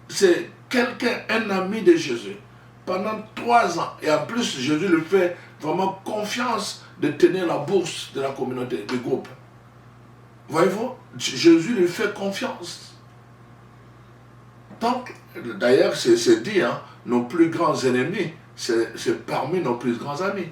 c'est quelqu'un, un ami de Jésus, pendant 3 ans. Et en plus, Jésus lui fait vraiment confiance de tenir la bourse de la communauté, du groupe. Voyez-vous, Jésus lui fait confiance. Donc, d'ailleurs, c'est dit, hein, nos plus grands ennemis, c'est parmi nos plus grands amis.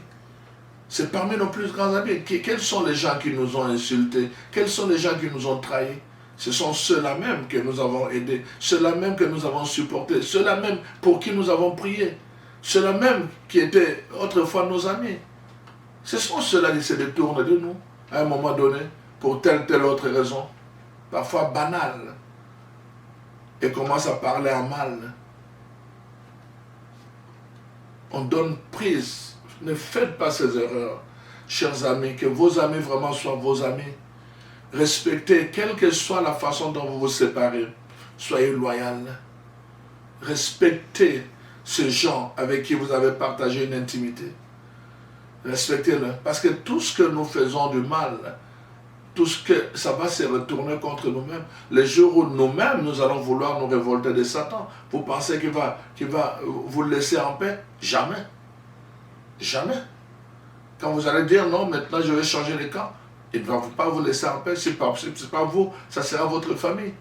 C'est parmi nos plus grands amis. Quels sont les gens qui nous ont insultés? Quels sont les gens qui nous ont trahis? Ce sont ceux-là même que nous avons aidés, ceux-là même que nous avons supportés, ceux-là même pour qui nous avons prié, ceux-là même qui étaient autrefois nos amis. Ce sont ceux-là qui se détournent de nous à un moment donné pour telle autre raison, parfois banale, et commencent à parler en mal. On donne prise. Ne faites pas ces erreurs, chers amis, que vos amis vraiment soient vos amis. Respectez, quelle que soit la façon dont vous vous séparez, soyez loyal. Respectez ces gens avec qui vous avez partagé une intimité. Respectez-le, parce que tout ce que nous faisons du mal, tout ce que ça va se retourner contre nous-mêmes. Les jours où nous-mêmes, nous allons vouloir nous révolter de Satan, vous pensez qu'il va vous laisser en paix? Jamais. Jamais. Quand vous allez dire non, maintenant je vais changer les camps, il ne va pas vous laisser en paix, c'est pas vous, ça sera votre famille.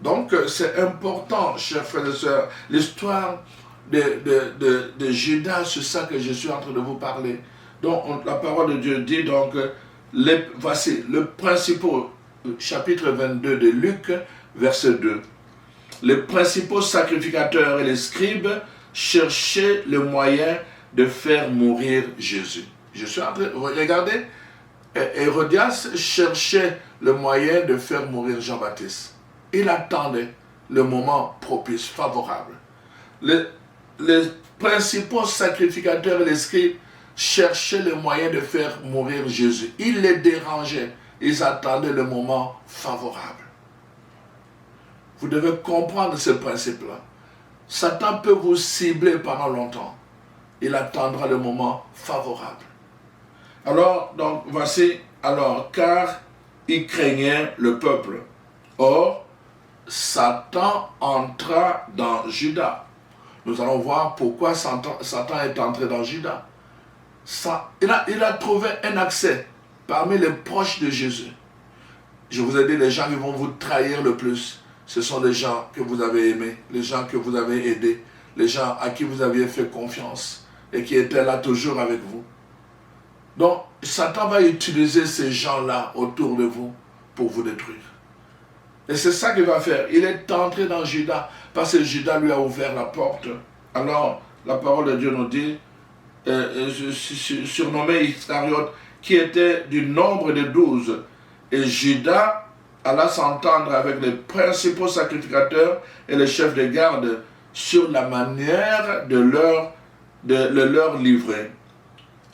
Donc c'est important, chers frères et sœurs, l'histoire de Judas, c'est ça que je suis en train de vous parler. Donc la parole de Dieu dit donc, voici le principal, chapitre 22 de Luc, verset 2. Les principaux sacrificateurs et les scribes cherchaient le moyen de faire mourir Jésus. Je suis en train de regarder, Hérodias cherchait le moyen de faire mourir Jean-Baptiste. Il attendait le moment propice, favorable. Les principaux sacrificateurs et les scribes cherchaient le moyen de faire mourir Jésus. Ils les dérangeaient. Ils attendaient le moment favorable. Vous devez comprendre ce principe-là. Satan peut vous cibler pendant longtemps. Il attendra le moment favorable. Alors, donc, voici, car il craignait le peuple. Or, Satan entra dans Judas. Nous allons voir pourquoi Satan est entré dans Judas. Il a trouvé un accès parmi les proches de Jésus. Je vous ai dit, les gens qui vont vous trahir le plus, ce sont les gens que vous avez aimés, les gens que vous avez aidés, les gens à qui vous aviez fait confiance et qui étaient là toujours avec vous. Donc, Satan va utiliser ces gens-là autour de vous pour vous détruire. Et c'est ça qu'il va faire. Il est entré dans Judas parce que Judas lui a ouvert la porte. Alors, la parole de Dieu nous dit, surnommé Iscariote, qui était du nombre de 12. Et Judas alla s'entendre avec les principaux sacrificateurs et les chefs de garde sur la manière de leur livrer.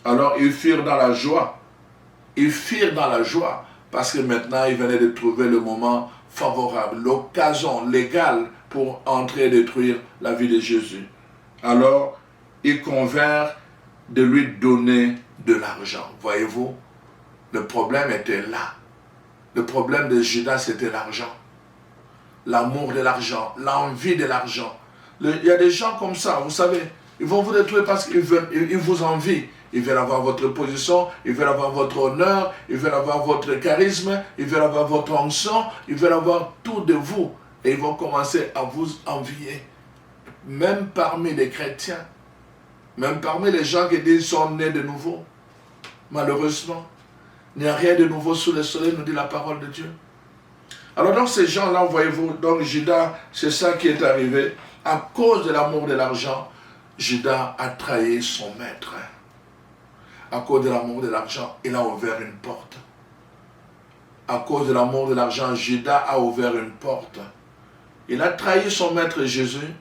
Alors ils firent dans la joie. Ils firent dans la joie parce que maintenant il venait de trouver le moment favorable, l'occasion légale pour entrer et détruire la vie de Jésus. Alors, il convient de lui donner de l'argent. Voyez-vous, le problème était là. Le problème de Judas, c'était l'argent. L'amour de l'argent, l'envie de l'argent. Il y a des gens comme ça, vous savez, ils vont vous détruire parce qu'ils vous envient. Ils veulent avoir votre position, ils veulent avoir votre honneur, ils veulent avoir votre charisme, ils veulent avoir votre onction, ils veulent avoir tout de vous. Et ils vont commencer à vous envier. Même parmi les chrétiens, même parmi les gens qui disent qu'ils sont nés de nouveau. Malheureusement, il n'y a rien de nouveau sous le soleil, nous dit la parole de Dieu. Alors donc ces gens-là, voyez-vous, donc Judas, c'est ça qui est arrivé. À cause de l'amour de l'argent, Judas a trahi son maître. À cause de l'amour de l'argent, il a ouvert une porte. À cause de l'amour de l'argent, Judas a ouvert une porte. Il a trahi son maître Jésus.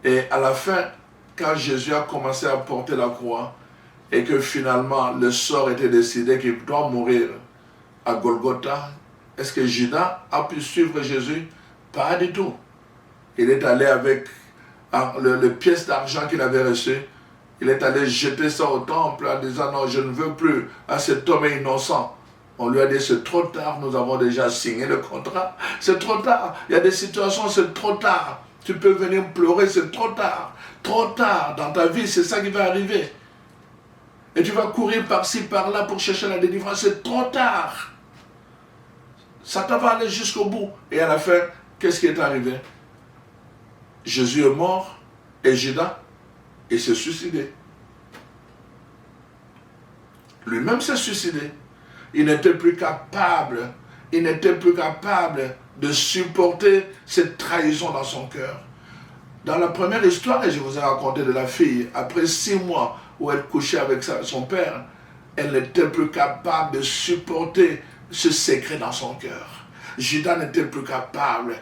Et à la fin, quand Jésus a commencé à porter la croix, et que finalement le sort était décidé qu'il doit mourir à Golgotha, est-ce que Judas a pu suivre Jésus? Pas du tout. Il est allé avec les pièces d'argent qu'il avait reçues. Il est allé jeter ça au temple en disant non, je ne veux plus à cet homme innocent. On lui a dit c'est trop tard, nous avons déjà signé le contrat. C'est trop tard. Il y a des situations, c'est trop tard. Tu peux venir pleurer, c'est trop tard. Trop tard dans ta vie, c'est ça qui va arriver. Et tu vas courir par-ci, par-là pour chercher la délivrance, c'est trop tard. Satan va aller jusqu'au bout. Et à la fin, qu'est-ce qui est arrivé? Jésus est mort et Judas, il s'est suicidé. Lui-même s'est suicidé. Il n'était plus capable, de supporter cette trahison dans son cœur. Dans la première histoire, et je vous ai raconté de la fille, après 6 mois où elle couchait avec son père, elle n'était plus capable de supporter ce secret dans son cœur. Judas n'était plus capable.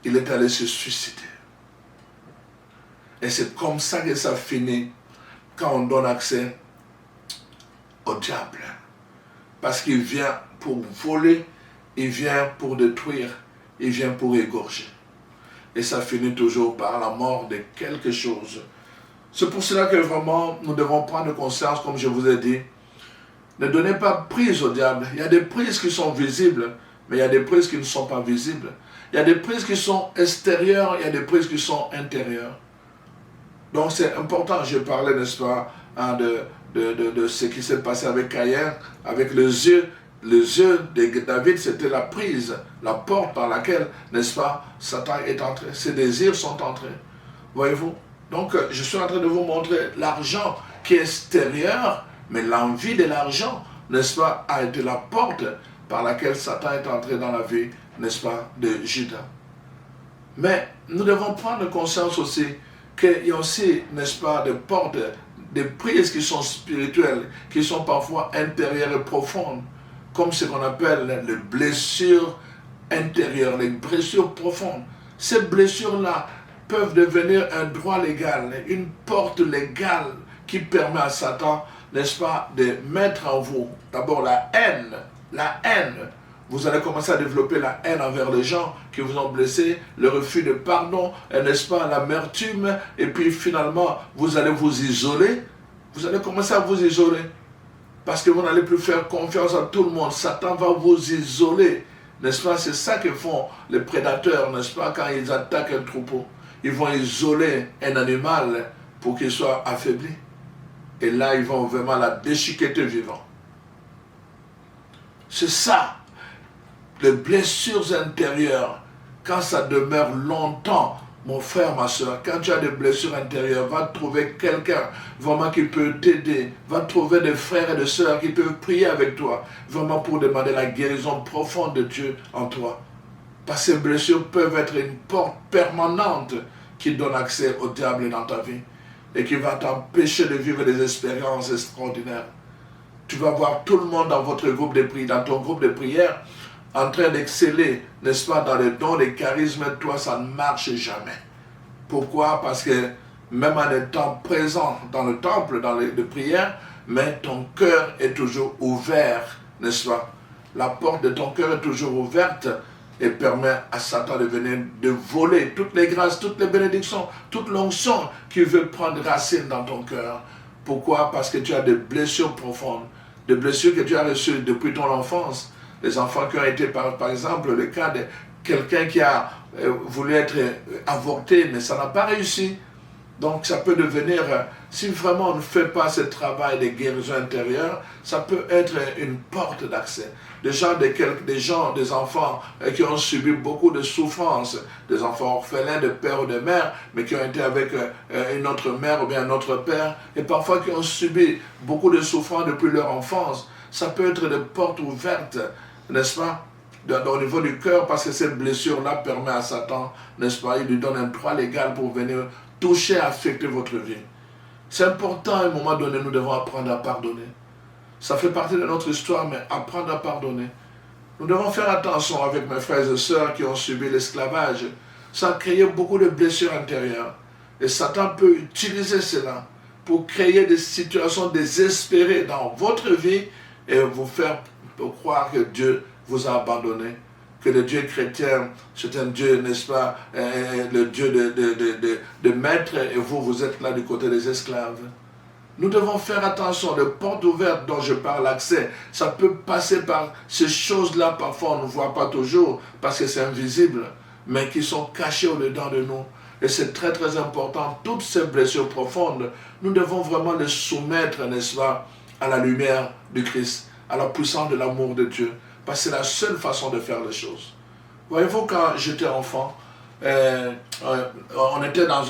Il est allé se suicider. Et c'est comme ça que ça finit quand on donne accès au diable. Parce qu'il vient pour voler, il vient pour détruire, il vient pour égorger. Et ça finit toujours par la mort de quelque chose. C'est pour cela que vraiment nous devons prendre conscience, comme je vous ai dit. Ne donnez pas prise au diable. Il y a des prises qui sont visibles, mais il y a des prises qui ne sont pas visibles. Il y a des prises qui sont extérieures, il y a des prises qui sont intérieures. Donc c'est important, je parlais, n'est-ce pas, de ce qui s'est passé avec Caïn, avec les yeux de David, c'était la prise, la porte par laquelle, n'est-ce pas, Satan est entré, ses désirs sont entrés. Voyez-vous? Donc je suis en train de vous montrer l'argent qui est extérieur, mais l'envie de l'argent, n'est-ce pas, a été la porte par laquelle Satan est entré dans la vie, n'est-ce pas, de Judas. Mais nous devons prendre conscience aussi qu'il y a aussi, n'est-ce pas, des portes, des prises qui sont spirituelles, qui sont parfois intérieures et profondes, comme ce qu'on appelle les blessures intérieures, les blessures profondes. Ces blessures-là peuvent devenir un droit légal, une porte légale qui permet à Satan, n'est-ce pas, de mettre en vous d'abord la haine. La haine. Vous allez commencer à développer la haine envers les gens qui vous ont blessé, le refus de pardon, n'est-ce pas, l'amertume, et puis finalement, vous allez vous isoler. Vous allez commencer à vous isoler. Parce que vous n'allez plus faire confiance à tout le monde. Satan va vous isoler. N'est-ce pas? C'est ça que font les prédateurs, n'est-ce pas? Quand ils attaquent un troupeau, ils vont isoler un animal pour qu'il soit affaibli. Et là, ils vont vraiment la déchiqueter vivant. C'est ça. Les blessures intérieures, quand ça demeure longtemps, mon frère, ma soeur, quand tu as des blessures intérieures, va trouver quelqu'un vraiment qui peut t'aider. Va trouver des frères et des sœurs qui peuvent prier avec toi, vraiment pour demander la guérison profonde de Dieu en toi. Parce que ces blessures peuvent être une porte permanente qui donne accès au diable dans ta vie et qui va t'empêcher de vivre des expériences extraordinaires. Tu vas voir tout le monde dans votre groupe de prière, dans ton groupe de prière, en train d'exceller, n'est-ce pas, dans les dons, les charismes, toi, ça ne marche jamais. Pourquoi? Parce que même en étant présent dans le temple, dans les prières, mais ton cœur est toujours ouvert, n'est-ce pas? la porte de ton cœur est toujours ouverte et permet à Satan de venir de voler toutes les grâces, toutes les bénédictions, toute l'onction qui veut prendre racine dans ton cœur. Pourquoi? Parce que tu as des blessures profondes, des blessures que tu as reçues depuis ton enfance. Les enfants qui ont été, par exemple, le cas de quelqu'un qui a voulu être avorté, mais ça n'a pas réussi. Donc ça peut devenir, si vraiment on ne fait pas ce travail de guérison intérieure, ça peut être une porte d'accès. Des enfants qui ont subi beaucoup de souffrances, des enfants orphelins de père ou de mère, mais qui ont été avec une autre mère ou bien un autre père, et parfois qui ont subi beaucoup de souffrances depuis leur enfance. Ça peut être des portes ouvertes, n'est-ce pas, au niveau du cœur, parce que cette blessure-là permet à Satan, n'est-ce pas, il lui donne un droit légal pour venir toucher, affecter votre vie. C'est important, à un moment donné, nous devons apprendre à pardonner. Ça fait partie de notre histoire, mais apprendre à pardonner. Nous devons faire attention avec mes frères et sœurs qui ont subi l'esclavage. Ça a créé beaucoup de blessures intérieures. Et Satan peut utiliser cela pour créer des situations désespérées dans votre vie et vous faire croire que Dieu vous a abandonné. Que le Dieu chrétien, c'est un Dieu, n'est-ce pas, le Dieu de maître, et vous êtes là du côté des esclaves. Nous devons faire attention, les portes ouvertes dont je parle, l'accès, ça peut passer par ces choses-là, parfois on ne voit pas toujours, parce que c'est invisible, mais qui sont cachées au-dedans de nous. Et c'est très très important, toutes ces blessures profondes, nous devons vraiment les soumettre, n'est-ce pas, à la lumière du Christ, à la puissance de l'amour de Dieu. Parce que c'est la seule façon de faire les choses. Voyez-vous, quand j'étais enfant, on était dans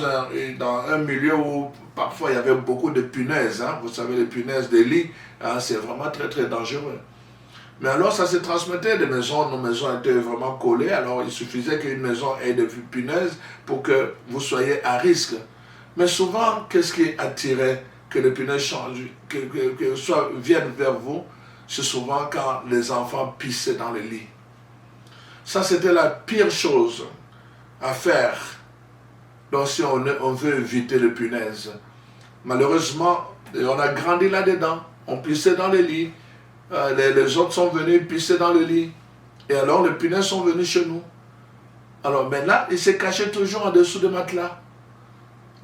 un milieu où parfois il y avait beaucoup de punaises. Hein? Vous savez, les punaises des lits, hein? C'est vraiment très très dangereux. Mais alors ça se transmettait des maisons, nos maisons étaient vraiment collées, alors il suffisait qu'une maison ait des punaises pour que vous soyez à risque. Mais souvent, qu'est-ce qui attirait que les punaises changent, viennent vers vous? C'est souvent quand les enfants pissaient dans les lits. Ça, c'était la pire chose à faire. Donc, si on veut éviter les punaises. Malheureusement, on a grandi là-dedans. On pissait dans les lits. Les autres sont venus pisser dans le lit. Et alors, les punaises sont venues chez nous. Alors, mais là, ils se cachaient toujours en dessous des matelas.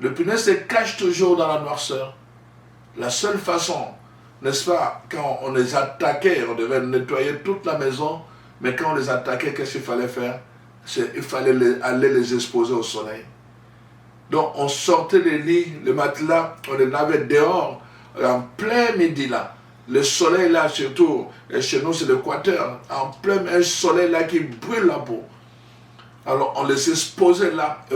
Le punaise se cache toujours dans la noirceur. La seule façon, n'est-ce pas, quand on les attaquait, on devait nettoyer toute la maison, mais quand on les attaquait, qu'est-ce qu'il fallait faire? Il fallait aller les exposer au soleil. Donc on sortait les lits, les matelas, on les lavait dehors, en plein midi là. Le soleil là, surtout, et chez nous c'est l'Équateur, en plein un soleil là qui brûle la peau. Alors on les exposait là, et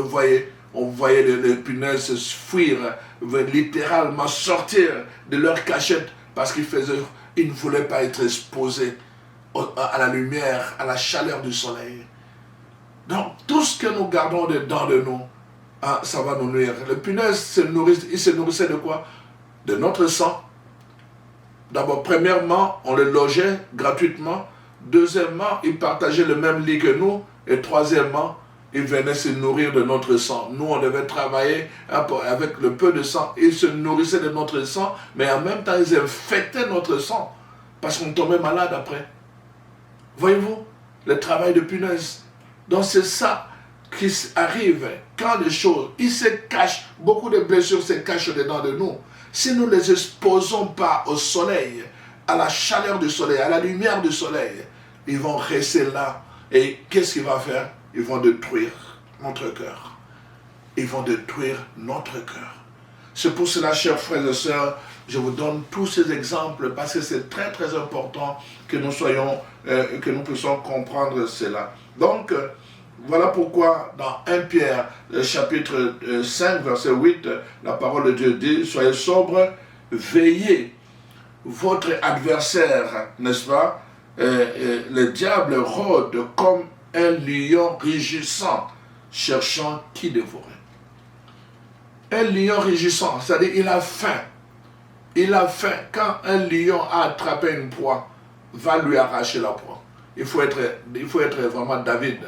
on voyait les punaises se fuir, littéralement sortir de leur cachette, parce qu'ils ne voulaient pas être exposés à la lumière, à la chaleur du soleil. Donc tout ce que nous gardons dedans de nous, ça va nous nuire. Les punaises ils se nourrissaient de quoi? De notre sang. D'abord, premièrement, on les logeait gratuitement. Deuxièmement, ils partageaient le même lit que nous. Et troisièmement, ils venaient se nourrir de notre sang. Nous, on devait travailler avec le peu de sang. Ils se nourrissaient de notre sang, mais en même temps, ils infectaient notre sang. Parce qu'on tombait malade après. Voyez-vous, le travail de punaise. Donc c'est ça qui arrive quand les choses, ils se cachent, beaucoup de blessures se cachent dedans de nous. Si nous ne les exposons pas au soleil, à la chaleur du soleil, à la lumière du soleil, ils vont rester là. Et qu'est-ce qu'ils vont faire? Ils vont détruire notre cœur. Ils vont détruire notre cœur. C'est pour cela, chers frères et sœurs, je vous donne tous ces exemples parce que c'est très très important que nous puissions comprendre cela. Donc, voilà pourquoi dans 1 Pierre chapitre 5 verset 8, la parole de Dieu dit: soyez sobres, veillez. Votre adversaire, n'est-ce pas, le diable rôde comme un lion rugissant, cherchant qui dévorer. Un lion rugissant, c'est-à-dire il a faim. Il a faim. Quand un lion a attrapé une proie, va lui arracher la proie. Il faut être vraiment David,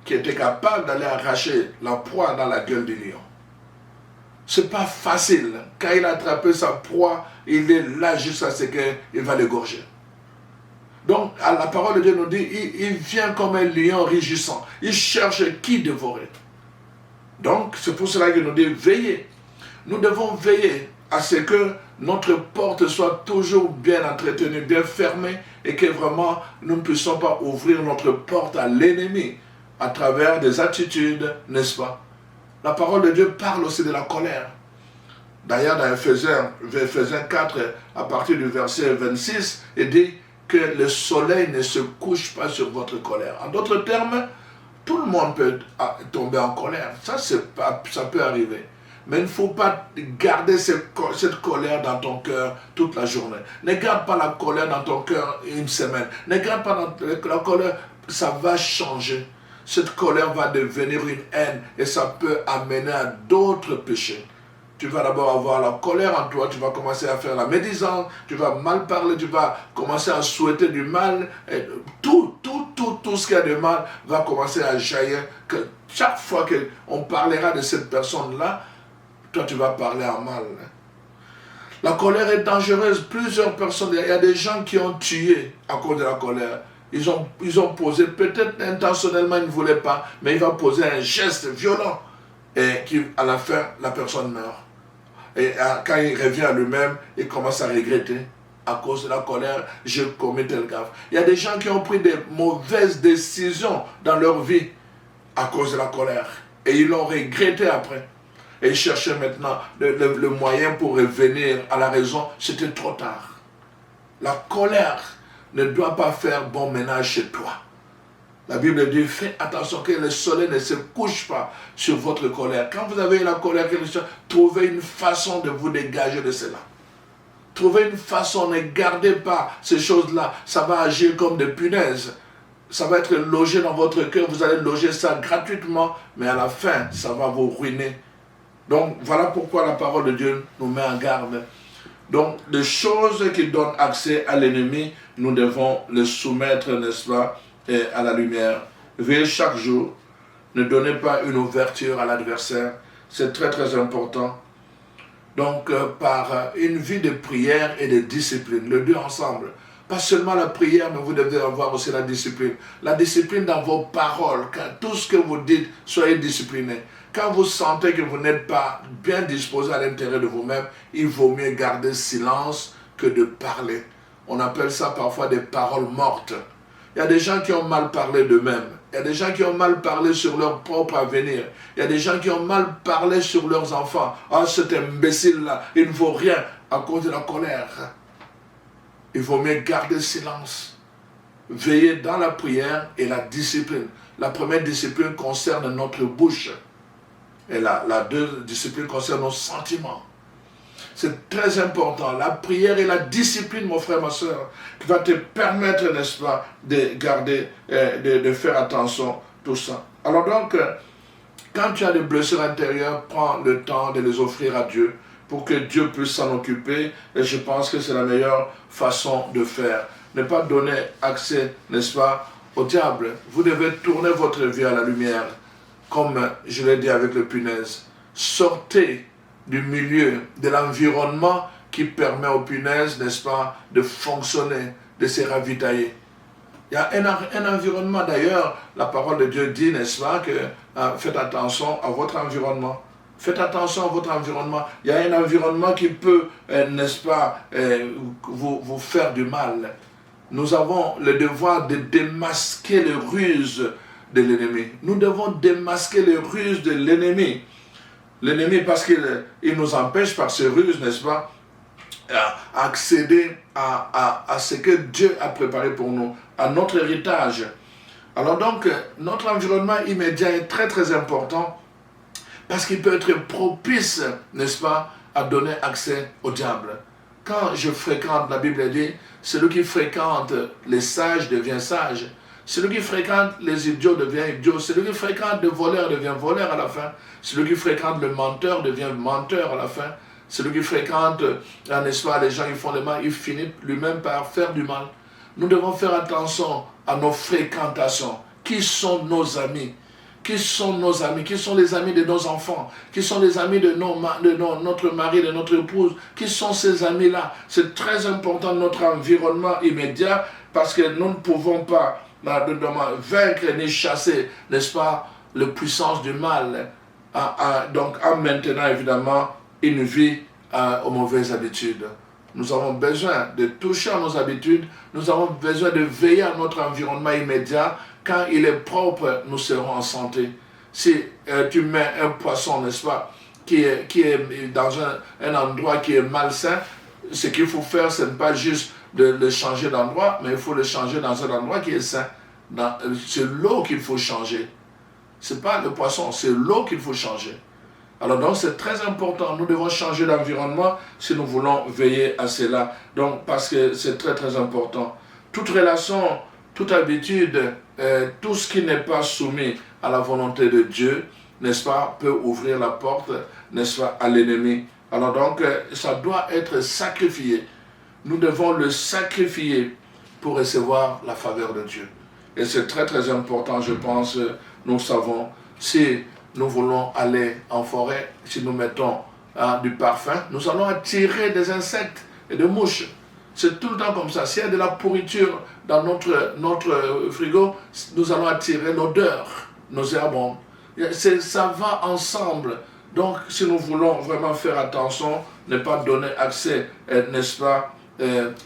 qui était capable d'aller arracher la proie dans la gueule du lion. C'est pas facile. Quand il a attrapé sa proie, il est là jusqu'à ce qu'il va l'égorger. Donc, la parole de Dieu nous dit, il vient comme un lion rugissant. Il cherche qui dévorer. Donc, c'est pour cela qu'il nous dit, veillez. Nous devons veiller à ce que notre porte soit toujours bien entretenue, bien fermée, et que vraiment, nous ne puissions pas ouvrir notre porte à l'ennemi à travers des attitudes, n'est-ce pas? La parole de Dieu parle aussi de la colère. D'ailleurs, dans Ephésiens 4, à partir du verset 26, il dit que le soleil ne se couche pas sur votre colère. En d'autres termes, tout le monde peut tomber en colère. Ça peut arriver. Mais il ne faut pas garder cette colère dans ton cœur toute la journée. Ne garde pas la colère dans ton cœur une semaine. Ne garde pas la colère, ça va changer. Cette colère va devenir une haine et ça peut amener à d'autres péchés. Tu vas d'abord avoir la colère en toi, tu vas commencer à faire la médisance, tu vas mal parler, tu vas commencer à souhaiter du mal. Et tout ce qui a de mal va commencer à jaillir. Que chaque fois qu'on parlera de cette personne-là, toi tu vas parler en mal. La colère est dangereuse. Plusieurs personnes, il y a des gens qui ont tué à cause de la colère. Ils ont posé, peut-être intentionnellement, ils ne voulaient pas, mais il va poser un geste violent. Et à la fin, la personne meurt. Et quand il revient à lui-même, il commence à regretter. À cause de la colère, j'ai commis tel gaffe. Il y a des gens qui ont pris des mauvaises décisions dans leur vie à cause de la colère. Et ils l'ont regretté après. Et ils cherchaient maintenant le moyen pour revenir à la raison. C'était trop tard. La colère ne doit pas faire bon ménage chez toi. La Bible dit, faites attention que le soleil ne se couche pas sur votre colère. Quand vous avez la colère, trouvez une façon de vous dégager de cela. Trouvez une façon, ne gardez pas ces choses-là. Ça va agir comme des punaises. Ça va être logé dans votre cœur. Vous allez loger ça gratuitement, mais à la fin, ça va vous ruiner. Donc, voilà pourquoi la parole de Dieu nous met en garde. Donc, les choses qui donnent accès à l'ennemi, nous devons les soumettre, n'est-ce pas, à la lumière. Veillez chaque jour. Ne donnez pas une ouverture à l'adversaire. C'est très très important. Donc, par une vie de prière et de discipline, les deux ensemble. Pas seulement la prière, mais vous devez avoir aussi la discipline. La discipline dans vos paroles. Tout ce que vous dites, soyez disciplinés. Quand vous sentez que vous n'êtes pas bien disposé à l'intérieur de vous-même, il vaut mieux garder silence que de parler. On appelle ça parfois des paroles mortes. Il y a des gens qui ont mal parlé d'eux-mêmes. Il y a des gens qui ont mal parlé sur leur propre avenir. Il y a des gens qui ont mal parlé sur leurs enfants. Ah, cet imbécile-là, il ne vaut rien à cause de la colère. Il vaut mieux garder silence. Veiller dans la prière et la discipline. La première discipline concerne notre bouche. Et la deuxième discipline concerne nos sentiments. C'est très important. La prière et la discipline, mon frère, ma soeur, qui va te permettre, n'est-ce pas, de garder, de faire attention, tout ça. Alors donc, quand tu as des blessures intérieures, prends le temps de les offrir à Dieu pour que Dieu puisse s'en occuper. Et je pense que c'est la meilleure façon de faire. Ne pas donner accès, n'est-ce pas, au diable. Vous devez tourner votre vie à la lumière, comme je l'ai dit avec le punaise. Sortez du milieu, de l'environnement qui permet aux punaises, n'est-ce pas, de fonctionner, de se ravitailler. Il y a un environnement, d'ailleurs, la parole de Dieu dit, n'est-ce pas, que faites attention à votre environnement. Faites attention à votre environnement. Il y a un environnement qui peut, n'est-ce pas, vous faire du mal. Nous avons le devoir de démasquer les ruses de l'ennemi. Nous devons démasquer les ruses de l'ennemi. L'ennemi, parce qu'il nous empêche par ses ruses, n'est-ce pas, à accéder à ce que Dieu a préparé pour nous, à notre héritage. Alors donc, notre environnement immédiat est très très important parce qu'il peut être propice, n'est-ce pas, à donner accès au diable. Quand je fréquente, la Bible dit, celui qui fréquente les sages devient sage. Celui qui fréquente les idiots devient idiot. Celui qui fréquente le voleur devient voleur à la fin. Celui qui fréquente le menteur devient menteur à la fin. Celui qui fréquente, n'est-ce pas, les gens qui font le mal, il finit lui-même par faire du mal. Nous devons faire attention à nos fréquentations. Qui sont nos amis? Qui sont nos amis? Qui sont les amis de nos enfants? Qui sont les amis de notre mari, de notre épouse? Qui sont ces amis-là? C'est très important notre environnement immédiat parce que nous ne pouvons pas vaincre ni chasser, n'est-ce pas, la puissance du mal, donc en maintenant évidemment une vie aux mauvaises habitudes. Nous avons besoin de toucher à nos habitudes, nous avons besoin de veiller à notre environnement immédiat. Quand il est propre, nous serons en santé. Si tu mets un poisson, n'est-ce pas, qui est dans un endroit qui est malsain, ce qu'il faut faire, ce n'est pas juste de le changer d'endroit, mais il faut le changer dans un endroit qui est sain. C'est l'eau qu'il faut changer. Ce n'est pas le poisson, c'est l'eau qu'il faut changer. Alors donc c'est très important, nous devons changer d'environnement si nous voulons veiller à cela. Donc parce que c'est très très important. Toute relation, toute habitude, tout ce qui n'est pas soumis à la volonté de Dieu, n'est-ce pas, peut ouvrir la porte, n'est-ce pas, à l'ennemi. Alors donc ça doit être sacrifié. Nous devons le sacrifier pour recevoir la faveur de Dieu. Et c'est très très important, je pense, nous savons, si nous voulons aller en forêt, si nous mettons du parfum, nous allons attirer des insectes et des mouches. C'est tout le temps comme ça. S'il y a de la pourriture dans notre frigo, nous allons attirer l'odeur nauséabonde. Ça va ensemble. Donc, si nous voulons vraiment faire attention, ne pas donner accès, n'est-ce pas,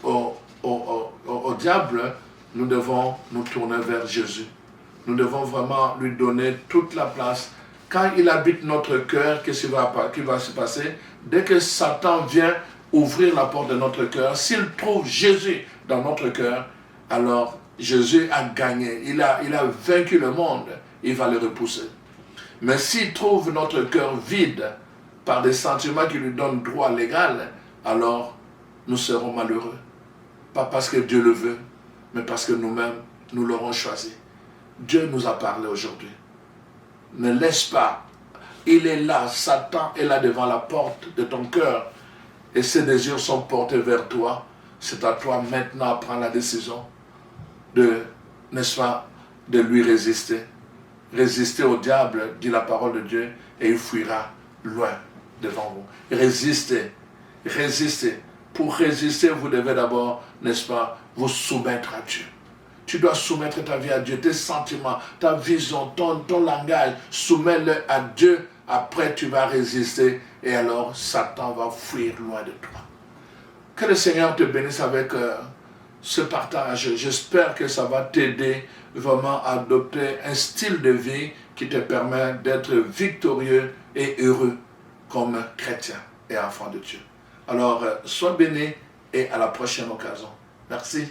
au diable, nous devons nous tourner vers Jésus. Nous devons vraiment lui donner toute la place. Quand il habite notre cœur, qu'est-ce qui va se passer? Dès que Satan vient ouvrir la porte de notre cœur, s'il trouve Jésus dans notre cœur, alors Jésus a gagné. Il a vaincu le monde. Il va le repousser. Mais s'il trouve notre cœur vide par des sentiments qui lui donnent droit légal, alors nous serons malheureux. Pas parce que Dieu le veut, mais parce que nous-mêmes, nous l'aurons choisi. Dieu nous a parlé aujourd'hui. Ne laisse pas. Il est là, Satan est là devant la porte de ton cœur. Et ses désirs sont portés vers toi. C'est à toi maintenant de prendre la décision de, n'est-ce pas, de lui résister. Résister au diable, dit la parole de Dieu, et il fuira loin devant vous. Résistez. Résistez. Pour résister, vous devez d'abord, n'est-ce pas, vous soumettre à Dieu. Tu dois soumettre ta vie à Dieu, tes sentiments, ta vision, ton langage. Soumets-le à Dieu. Après, tu vas résister. Et alors, Satan va fuir loin de toi. Que le Seigneur te bénisse avec ce partage. J'espère que ça va t'aider vraiment à adopter un style de vie qui te permet d'être victorieux et heureux comme chrétien et enfant de Dieu. Alors, sois béni et à la prochaine occasion. Merci.